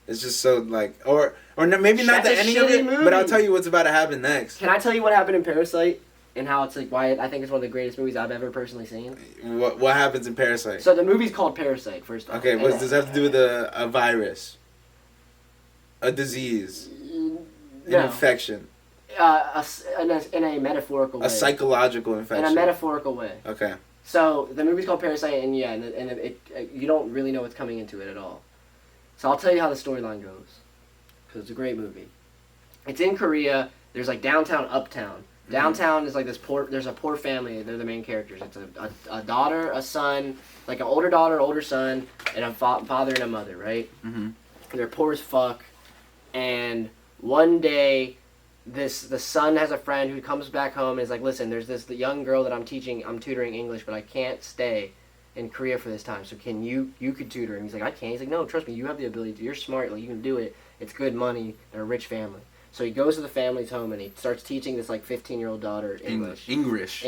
It's just so like, or maybe not the ending of it, but I'll tell you what's about to happen next. Can I tell you what happened in Parasite and how it's like why I think it's one of the greatest movies I've ever personally seen? What happens in Parasite? So the movie's called Parasite. First off. Okay, what does that have to do with a virus, a disease, an infection? In a metaphorical way. A psychological infection. In a metaphorical way. Okay. So the movie's called Parasite, and you don't really know what's coming into it at all. So I'll tell you how the storyline goes, because it's a great movie. It's in Korea. There's like downtown, uptown. Downtown is like there's a poor family. They're the main characters. It's a daughter, a son, like an older daughter, older son, and a father and a mother, right? Mm-hmm. They're poor as fuck. And one day, the son has a friend who comes back home and is like, listen, there's the young girl that I'm tutoring English, but I can't stay in Korea for this time, so can you could tutor him. He's like, I can't. He's like, no, trust me, you have the ability to. You're smart, like you can do it. It's good money and a rich family. So he goes to the family's home and he starts teaching this like 15-year-old daughter English. English.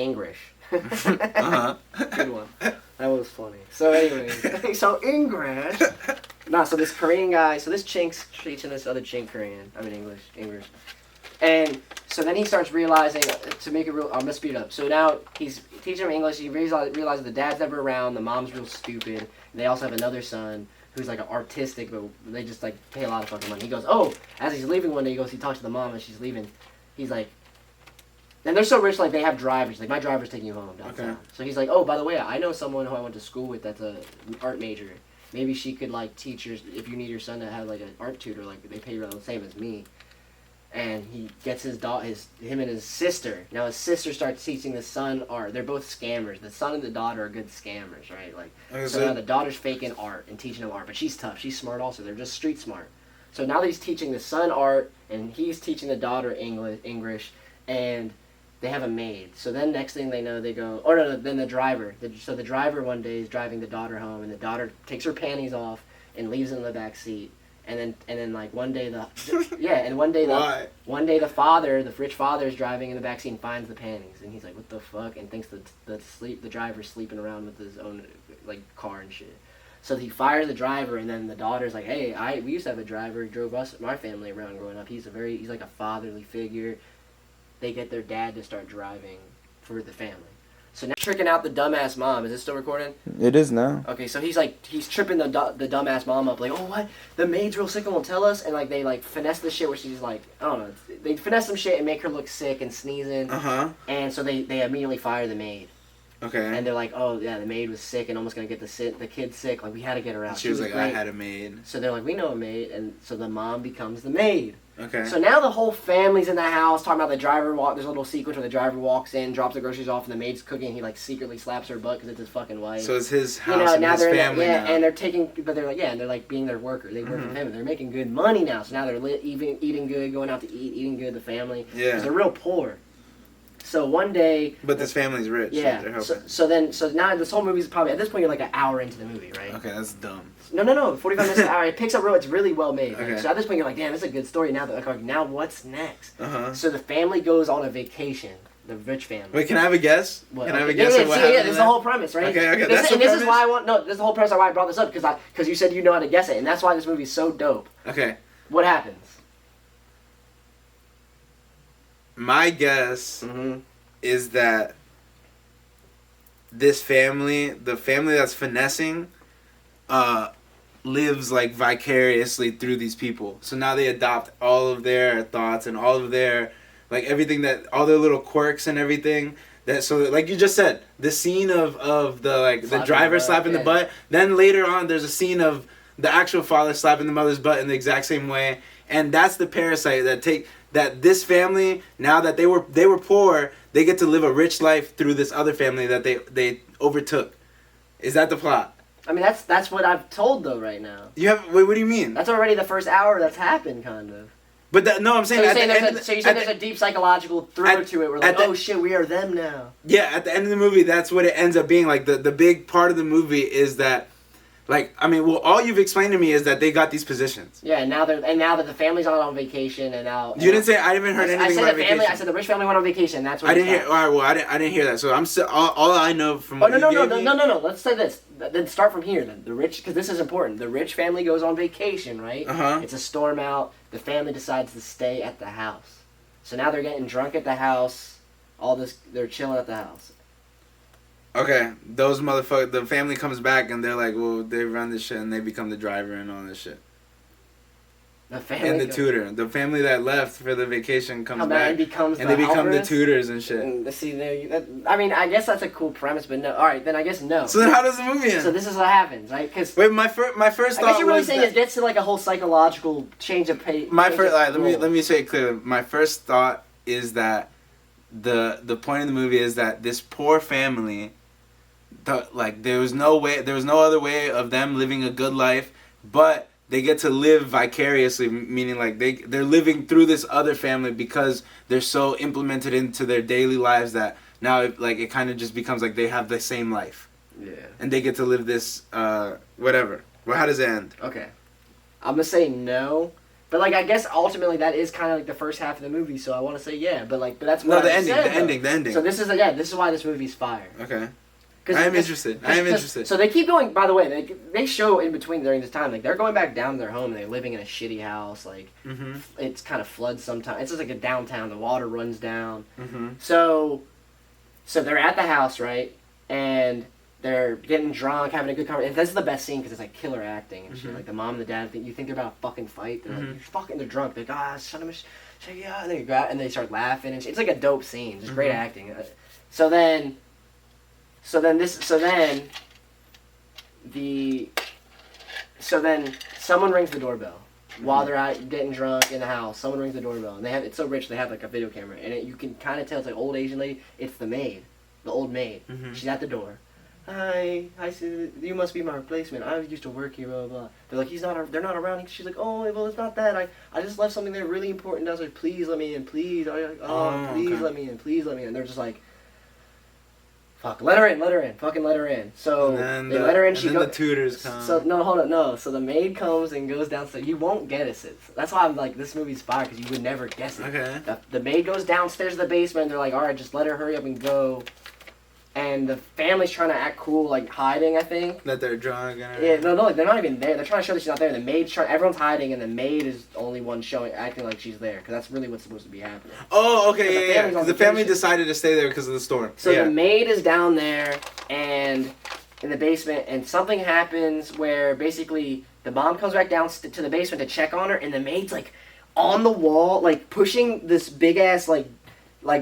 Uh-huh. Good one. That was funny. So anyways, so English. So this Korean guy, so this chink's teaching this other chink English. And so then he starts realizing, to make it real, I'm going to speed it up. So now he's teaching him English. He realizes the dad's never around, the mom's real stupid. And they also have another son who's like artistic, but they just like pay a lot of fucking money. He goes, as he's leaving one day, he talks to the mom as she's leaving. He's like, and they're so rich, like they have drivers. Like, my driver's taking you home downtown. Okay. So he's like, by the way, I know someone who I went to school with that's an art major. Maybe she could like teach if you need your son to have like an art tutor, like they pay around the same as me. And he gets him and his sister. Now his sister starts teaching the son art. They're both scammers. The son and the daughter are good scammers, right? Like, so now the daughter's faking art and teaching him art, but she's tough. She's smart also. They're just street smart. So now he's teaching the son art and he's teaching the daughter English, and they have a maid. So then next thing they know, they go, then the driver. So the driver one day is driving the daughter home, and the daughter takes her panties off and leaves them in the back seat. And then like one day the rich father is driving in the backseat and finds the panties, and he's like, what the fuck, and thinks the driver's sleeping around with his own like car and shit. So he fires the driver, and then the daughter's like, hey, we used to have a driver who drove my family around growing up. He's like a fatherly figure. they get their dad to start driving for the family. So now tricking out the dumbass mom. Is this still recording? It is now. Okay, so he's tripping the dumbass mom up, like, oh, what? The maid's real sick and won't tell us? And, like, they, like, finesse the shit where she's, like, I don't know. They finesse some shit and make her look sick and sneezing. Uh-huh. And so they immediately fire the maid. Okay. And they're like, oh, yeah, the maid was sick and almost going to get the kid sick. Like, we had to get her out. She was like, I great. had a maid. So they're like, we know a maid. And so the mom becomes the maid. Okay. So now the whole family's in the house talking about the driver there's a little sequence where the driver walks in, drops the groceries off, and the maid's cooking. And he like secretly slaps her butt because it's his fucking wife. So it's his house and now his they're family now. and they're taking, but they're like, and they're like being their worker. They work for the family. They're making good money now. So now they're eating good, going out to eat, eating good. The family. Yeah. 'Cause they're real poor. So one day. But this family's rich. Yeah. So they're helping. So now this whole movie's probably at this point you're like an hour into the movie, right? Okay, that's dumb. No. 45 minutes an hour. It picks up it's really well made. Okay. Right? So at this point you're like, damn, this is a good story. Now now what's next? Uh-huh. So the family goes on a vacation. The rich family. Wait, can I have a guess? What? Can I have a guess of what happened? Yeah, this is the whole premise, right? Okay, This is premise? why this is the whole premise of why I brought this up because you said you know how to guess it, and that's why this movie's so dope. Okay. What happens? My guess Mm-hmm. is that this family, the family that's finessing, lives like vicariously through these people. So now they adopt all of their thoughts and all of their like everything that all their little quirks and everything. That so like you just said, the scene of the like the driver slapping the butt. Then later on, there's a scene of the actual father slapping the mother's butt in the exact same way, and that's the parasite that this family, now that they were poor, they get to live a rich life through this other family that they overtook. Is that the plot? I mean, that's what I've told though right now. You have wait. What do you mean? That's already the first hour that's happened, kind of. But I'm saying. So you said there's a deep psychological thriller to it. We're like, oh shit, we are them now. Yeah, at the end of the movie, that's what it ends up being. Like the big part of the movie is that, like, I mean, well, all you've explained to me is that they got these positions. Yeah, and now that the family's on vacation, and now you didn't say. I haven't heard anything about vacation. I said the rich family went on vacation. That's what I didn't hear. All right, well, I didn't hear that. So I'm still all I know from. Oh no. Let's say this. Then start from here. Then the rich, because this is important. The rich family goes on vacation, right? Uh-huh. It's a storm out. The family decides to stay at the house. So now they're getting drunk at the house. They're chilling at the house. Okay, those motherfuckers. The family comes back and they're like, well, they run this shit and they become the driver and all this shit. The family And the tutor. The family that left for the vacation comes back and becomes and they become the tutors and shit. And see, I mean, I guess that's a cool premise, but no. All right, then I guess no. So then, how does the movie end? So this is what happens, right? Because wait, my first thought I guess you're really was saying that, it gets to like a whole psychological change of pace. let me say it clearly. My first thought is that the point of the movie is that this poor family, there was no other way of them living a good life, but they get to live vicariously, meaning like they're living through this other family because they're so implemented into their daily lives that now it kind of just becomes like they have the same life. Yeah. And they get to live this whatever. Well, how does it end? Okay. I'm gonna say no. But like I guess ultimately that is kind of like the first half of the movie, so I want to say yeah. But that's what the ending. So this is why this movie's fire. Okay. I am interested. So they keep going. By the way, they show in between during this time, like they're going back down to their home and they're living in a shitty house. Like it's kind of floods sometimes. It's just like a downtown. The water runs down. So they're at the house, right? And they're getting drunk, having a good conversation. This is the best scene because it's like killer acting and shit. Like the mom and the dad you think they're about to fucking fight. They're like, they're drunk. They're like, shut him, yeah. And they start laughing and shit. It's like a dope scene. Just great acting. So then someone rings the doorbell while they're out getting drunk in the house. Someone rings the doorbell, and it's so rich they have like a video camera, and you can kind of tell it's like old Asian lady. It's the maid, the old maid. She's at the door. Hi, you must be my replacement. I used to work here, blah blah blah. They're like, they're not around. She's like, oh well, it's not that. I just left something there really important. I was like, please let me in, please. Please let me in, please let me in. And they're just like, fuck, let her in, fucking let her in. So they let her in. And then the tutors come. So no, hold on, no. So the maid comes and goes downstairs. You won't guess it. That's why I'm like, this movie's fire because you would never guess it. Okay. The maid goes downstairs to the basement. And they're like, all right, just let her hurry up and go. and the family's trying to act cool, like hiding, I think. That they're drunk and Yeah, no, like, they're not even there. They're trying to show that she's not there. The maid's trying. Everyone's hiding, and the maid is the only one acting like she's there, because that's really what's supposed to be happening. Oh, okay, yeah. Because The family decided to stay there because of the storm. So the maid is down there, and in the basement, and something happens where basically the mom comes back down to the basement to check on her, and the maid's like on the wall, like pushing this big ass like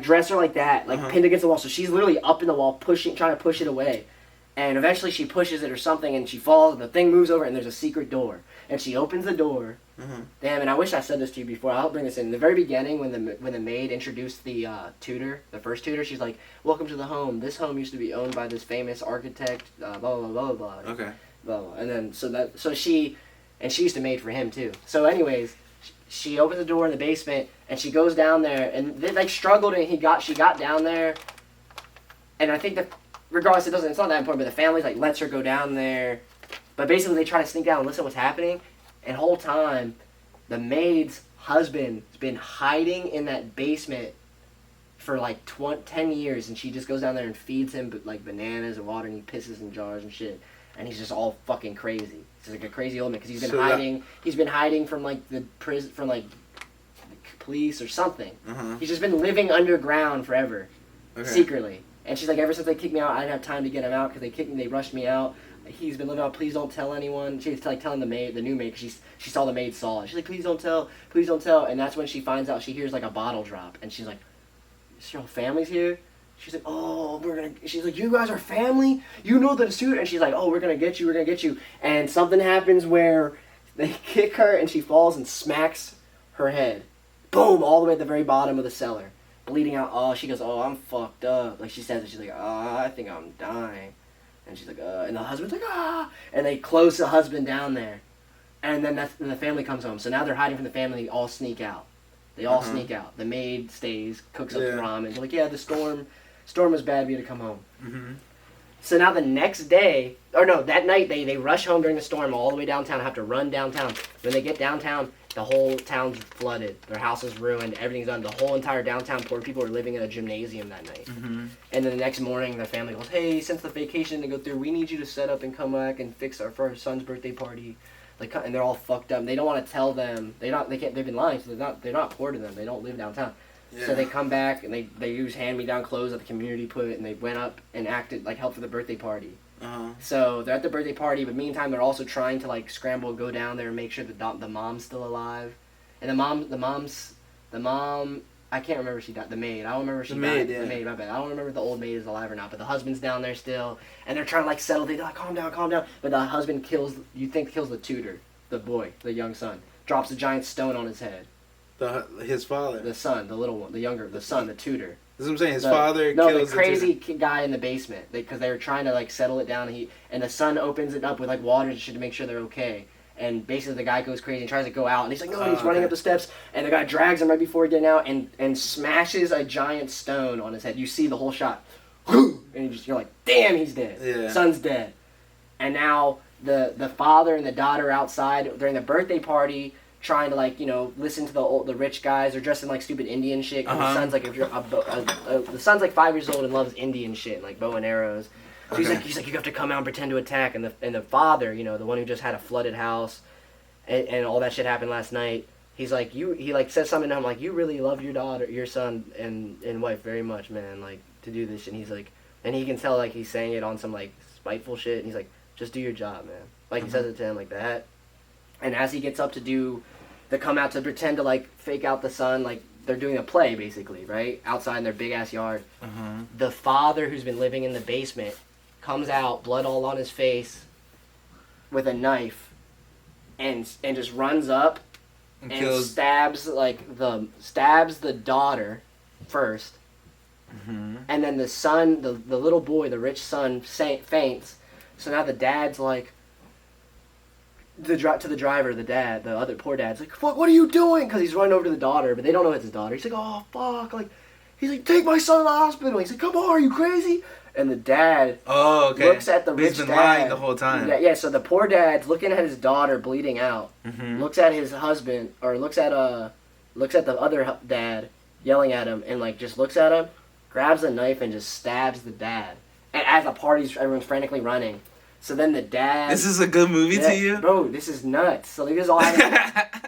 dresser like that, like pinned against the wall. So she's literally up in the wall, trying to push it away. And eventually she pushes it or something, and she falls, and the thing moves over, and there's a secret door. And she opens the door. Damn, and I wish I said this to you before. I'll bring this in. In the very beginning, when the maid introduced the tutor, the first tutor, she's like, "Welcome to the home. This home used to be owned by this famous architect, blah, blah, blah, blah, blah." Okay. Blah, blah. And then, she used to maid for him, too. So anyways, she opens the door in the basement, and she goes down there, and they like struggled, and she got down there, and I think that regardless, it's not that important, but the family like lets her go down there, but basically they try to sneak down and listen to what's happening, and the whole time, the maid's husband's been hiding in that basement for like 10 years, and she just goes down there and feeds him like bananas and water, and he pisses in jars and shit, and he's just all fucking crazy. He's like a crazy old man because he's been hiding. He's been hiding from like the prison, from like police or something. He's just been living underground forever, secretly. And she's like, ever since they kicked me out, I didn't have time to get him out because they kicked me. They rushed me out. He's been living out. Please don't tell anyone. She's like telling the new maid, because she saw the maid saw it. She's like, please don't tell. And that's when she finds out. She hears like a bottle drop, and she's like, "Is your whole family's here?" She's like, "Oh, she's like, you guys are family? You know the student?" And she's like, "Oh, we're gonna get you. And something happens where they kick her, and she falls and smacks her head. Boom, all the way at the very bottom of the cellar. Bleeding out. Oh, she goes, "Oh, I'm fucked up." Like she says it. She's like, "Oh, I think I'm dying." And she's like, and the husband's like, "Ah!" And they close the husband down there. And then the family comes home. So now they're hiding from the family. They all sneak out. Sneak out. The maid stays, cooks up the ramen. They're like, "Yeah, the storm was bad. We had to come home." So now the next day, that night they rush home during the storm all the way downtown. Have to run downtown. When they get downtown, the whole town's flooded. Their house is ruined. Everything's done. The whole entire downtown poor people are living in a gymnasium that night. And then the next morning, their family goes, "Hey, since the vacation didn't go through, we need you to set up and come back and fix for our son's birthday party." Like, and they're all fucked up. They don't want to tell them. They can't. They've been lying. So they're not poor to them. They don't live downtown. Yeah. So they come back and they use hand-me-down clothes that the community put, and they went up and acted like help for the birthday party. So they're at the birthday party, but meantime they're also trying to like scramble, go down there and make sure that the mom's still alive. And the mom, I can't remember if she died. The maid, I don't remember if she died. The maid, my bad. I don't remember if the old maid is alive or not. But the husband's down there still, and they're trying to like settle. They're like, calm down. But the husband kills the tutor, the boy, the young son. Drops a giant stone on his head. His father. The son, the little one, the son, the tutor. That's what I'm saying. His father kills the crazy guy in the basement. Because they were trying to like settle it down. And the son opens it up with like water and shit to make sure they're okay. And basically the guy goes crazy and tries to go out. And he's like, no, and he's running up the steps. And the guy drags him right before getting out and smashes a giant stone on his head. You see the whole shot. And you're like, damn, he's dead. Yeah. Son's dead. And now the father and the daughter outside during the birthday party trying to like, listen to the rich guys. They're dressed in like stupid Indian shit. And the son's like, the son's like 5 years old and loves Indian shit, like bow and arrows. So he's like, you have to come out and pretend to attack. And the father, the one who just had a flooded house, and all that shit happened last night. He's like, he like says something to him like, you really love your son and wife very much, man, like to do this. And he's like, and he can tell like he's saying it on some like spiteful shit. And he's like, just do your job, man. Like he says it to him like that. And as he gets up to come out to pretend to like fake out the son, like they're doing a play basically, right? Outside in their big ass yard. The father who's been living in the basement comes out, blood all on his face, with a knife, and just runs up and stabs the daughter first, and then the son, the little boy, the rich son, faints. So now the dad's like, to the driver, the dad, the other poor dad's like, fuck, what are you doing? Because he's running over to the daughter, but they don't know it's his daughter. He's like, oh fuck, like, he's like, take my son to the hospital. He's like, come on, are you crazy? And the dad looks at the rich dad. He's been lying the whole time. Yeah, so the poor dad's looking at his daughter bleeding out, looks at his husband, or looks at the other dad yelling at him, and like just looks at him, grabs a knife and just stabs the dad. and as the party's everyone's frantically running. So then the dad. This is a good movie to you, bro. This is nuts. So this is all.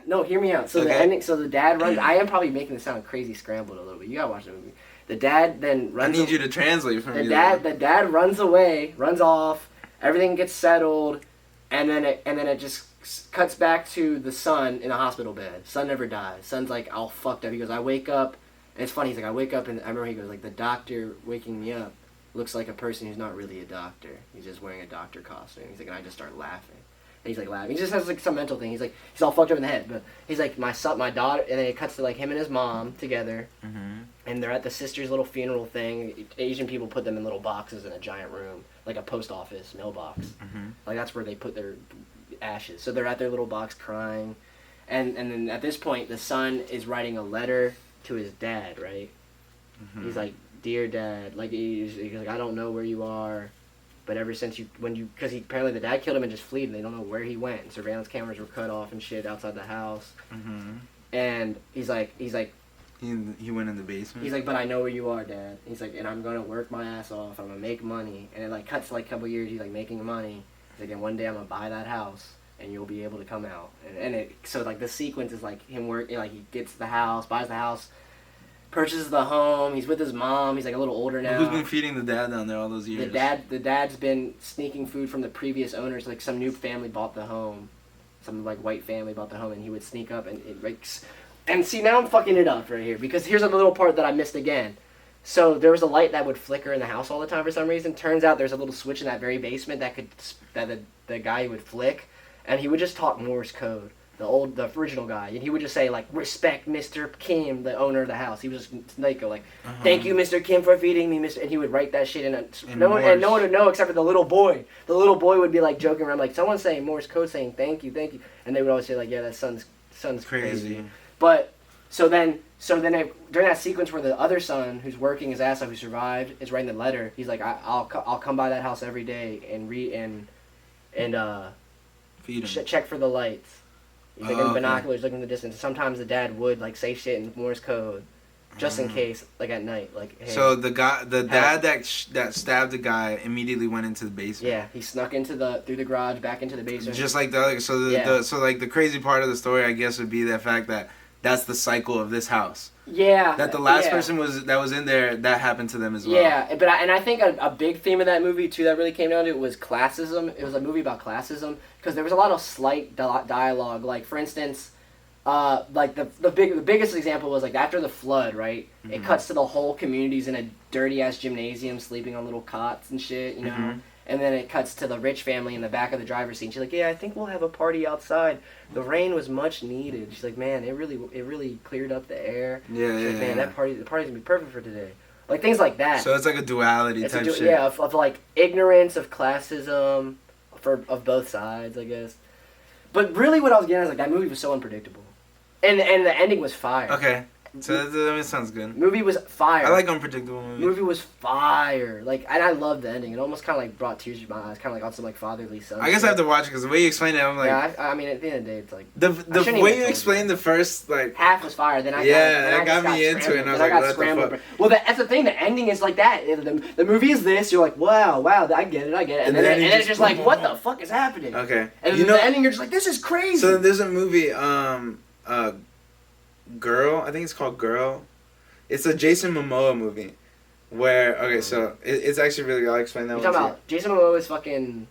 No, hear me out. So the ending. So the dad runs. I am probably making this sound crazy scrambled a little bit. You gotta watch the movie. The dad then runs. I need you to translate for me. The dad runs away, runs off. Everything gets settled, and then it just cuts back to the son in a hospital bed. Son never dies. Son's like all fucked up. He goes, I wake up, and it's funny. He's like, I wake up, and I remember he goes like, the doctor waking me up looks like a person who's not really a doctor. He's just wearing a doctor costume. He's like, and I just start laughing. And he's like laughing. He just has like some mental thing. He's like, he's all fucked up in the head. But he's like, my son, my daughter, and then it cuts to like him and his mom together. Mm-hmm. And they're at the sister's little funeral thing. Asian people put them in little boxes in a giant room, like a post office mailbox. Mm-hmm. Like that's where they put their ashes. So they're at their little box crying. And then at this point, the son is writing a letter to his dad, right? Mm-hmm. He's like, dear dad, like he's like, I don't know where you are, but ever since because apparently the dad killed him and just fled, and they don't know where he went. And surveillance cameras were cut off and shit outside the house. Mm-hmm. And he's like, he went in the basement. He's like, but I know where you are, dad. He's like, and I'm gonna work my ass off. I'm gonna make money. And it like cuts to like a couple years. He's like making money. He's like, and one day I'm gonna buy that house, and you'll be able to come out. And it so like the sequence is like him working, like he gets the house, buys the house. Purchases the home. He's with his mom. He's like a little older now. Who's been feeding the dad down there all those years? The dad's been sneaking food from the previous owners. Like some new family bought the home, some like white family bought the home, and he would sneak up and it breaks. And see, now I'm fucking it up right here because here's a little part that I missed again. So there was a light that would flicker in the house all the time for some reason. Turns out there's a little switch in that very basement that the guy would flick, and he would just talk Morse code. The original guy, and he would just say like, respect Mr. Kim, the owner of the house. He was just like thank you, Mr. Kim, for feeding me, Mr. And he would write that shit no one would know except for the little boy. The little boy would be like joking around like, someone's saying Morse code saying thank you, and they would always say like, yeah, that son's crazy. But so then during that sequence where the other son who's working his ass off, who survived, is writing the letter, he's like, I'll come by that house every day and feed him. Check for the lights. He's like in binoculars looking in the distance. Sometimes the dad would like say shit in Morse code, just in case, like at night, like. Hey, so the dad that stabbed the guy immediately went into the basement. Yeah, he snuck through the garage back into the basement. Just like the other. So the crazy part of the story, I guess, would be the fact that that's the cycle of this house. Yeah. That the last person that was in there, that happened to them as well. Yeah, but I think a big theme of that movie too that really came down to it was classism. It was a movie about classism because there was a lot of slight dialogue. Like for instance, like the biggest example was like after the flood, right? Mm-hmm. It cuts to the whole community's in a dirty ass gymnasium, sleeping on little cots and shit, you know. Mm-hmm. And then it cuts to the rich family in the back of the driver's seat. She's like, yeah, I think we'll have a party outside. The rain was much needed. She's like, man, it really cleared up the air. Yeah, She's yeah, like, man, yeah. the party's gonna be perfect for today. Like things like that. So it's like a duality type shit. Yeah, of like ignorance, of classism, of both sides, I guess. But really what I was getting at is like that movie was so unpredictable. And the ending was fire. Okay. So that sounds good. Movie was fire. I like unpredictable movies. Movie was fire. Like, and I loved the ending. It almost kind of like brought tears to my eyes, kind of like on some like fatherly son. I guess I have to watch it because the way you explained it, I'm like. Yeah, I mean, at the end of the day, it's like the way you explained the first like half was fire. Then that got me into it, and I was like, what the fuck? Well, that's the thing. The ending is like that. The movie is this. You're like, wow, I get it. And then it's just like, what the fuck is happening? Okay. And the ending, you're just like, this is crazy. So there's a movie, Girl. I think it's called Girl. It's a Jason Momoa movie, where so it's actually really good. I'll explain that. You're talking about Jason Momoa is fucking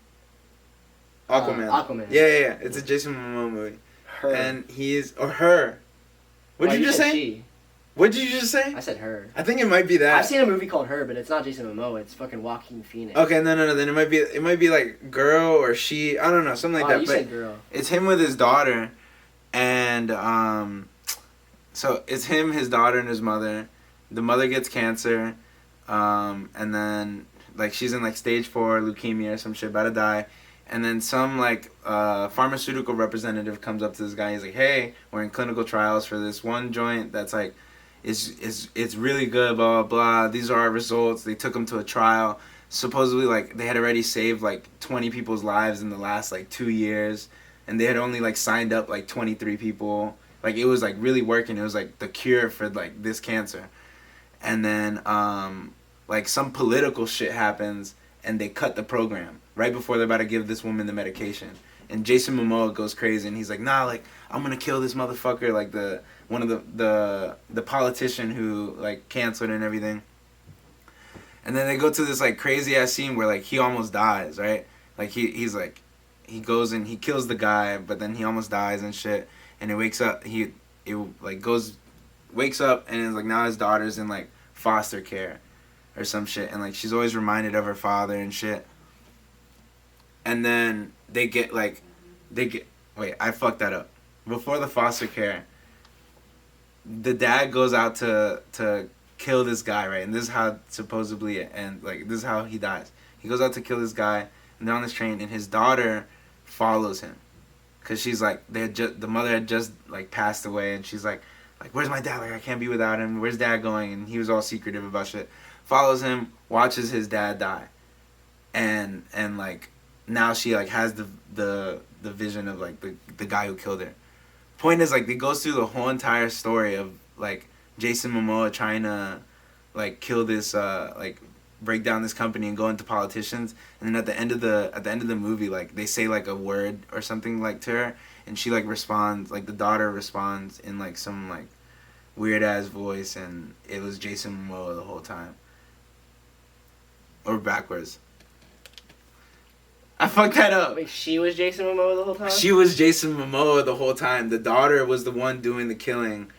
Aquaman. Aquaman. Yeah. It's a Jason Momoa movie. Her. And her. What did you just say? She. What did you just say? I said her. I think it might be that. I've seen a movie called Her, but it's not Jason Momoa. It's fucking Joaquin Phoenix. Okay, no. Then it might be like Girl or She. I don't know, something like that. You said Girl. It's him with his daughter, and so it's him, his daughter, and his mother. The mother gets cancer, and then like she's in like stage 4 leukemia or some shit, about to die. And then some like pharmaceutical representative comes up to this guy. He's like, "Hey, we're in clinical trials for this one joint that's like, it's really good. Blah blah blah. These are our results." They took him to a trial. Supposedly, like they had already saved like 20 people's lives in the last like 2 years, and they had only like signed up like 23 people. Like it was like really working. It was like the cure for like this cancer. And then like some political shit happens, and they cut the program right before they're about to give this woman the medication. And Jason Momoa goes crazy, and he's like, nah, like, I'm gonna kill this motherfucker, like one of the politician who like canceled and everything. And then they go to this like crazy ass scene where like he almost dies, right? Like he's like, he goes and he kills the guy, but then he almost dies and shit. And he wakes up, wakes up and is like, now his daughter's in like foster care or some shit, and like she's always reminded of her father and shit. And then wait, I fucked that up. Before the foster care, the dad goes out to kill this guy, right? And this is how supposedly it ends, like this is how he dies. He goes out to kill this guy, and they're on this train, and his daughter follows him, cause she's like, the mother had just like passed away, and she's like, where's my dad? Like, I can't be without him. Where's dad going? And he was all secretive about shit. Follows him, watches his dad die, and like now she like has the vision of like the guy who killed her. Point is, like, it goes through the whole entire story of like Jason Momoa trying to like kill this like break down this company and go into politicians, and then at the end of the movie, like they say like a word or something like to her, and she like responds, like the daughter responds in like some like weird ass voice, and it was Jason Momoa the whole time. Or backwards. I fucked that up. Wait, she was Jason Momoa the whole time? She was Jason Momoa the whole time. The daughter was the one doing the killing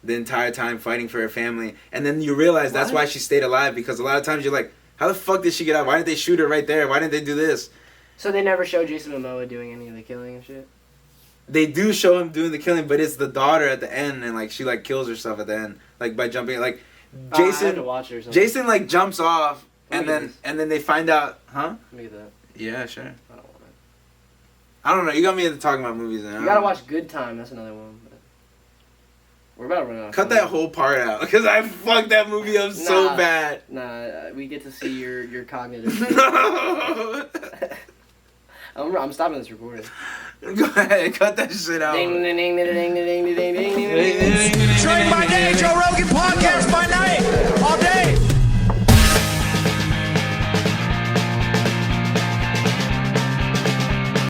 the entire time, fighting for her family. And then you realize that's why she stayed alive, because a lot of times you're like, how the fuck did she get out? Why didn't they shoot her right there? Why didn't they do this? So they never show Jason Momoa doing any of the killing and shit? They do show him doing the killing, but it's the daughter at the end, and like she like kills herself at the end, like by jumping. Like Jason, I had to watch it or something. Jason like jumps off, and then they find out, huh? Let me get that. Yeah, sure. I don't want it. I don't know. You got me into talking about movies now. You gotta watch Good Time. That's another one. But we're about to run out. Cut that whole part out, because I fucked that movie up so bad. Nah, we get to see your cognitive. No. I'm stopping this recording. Go ahead, cut that shit out. Ding ding ding ding ding ding ding ding ding ding. Train by day, Joe Rogan podcast.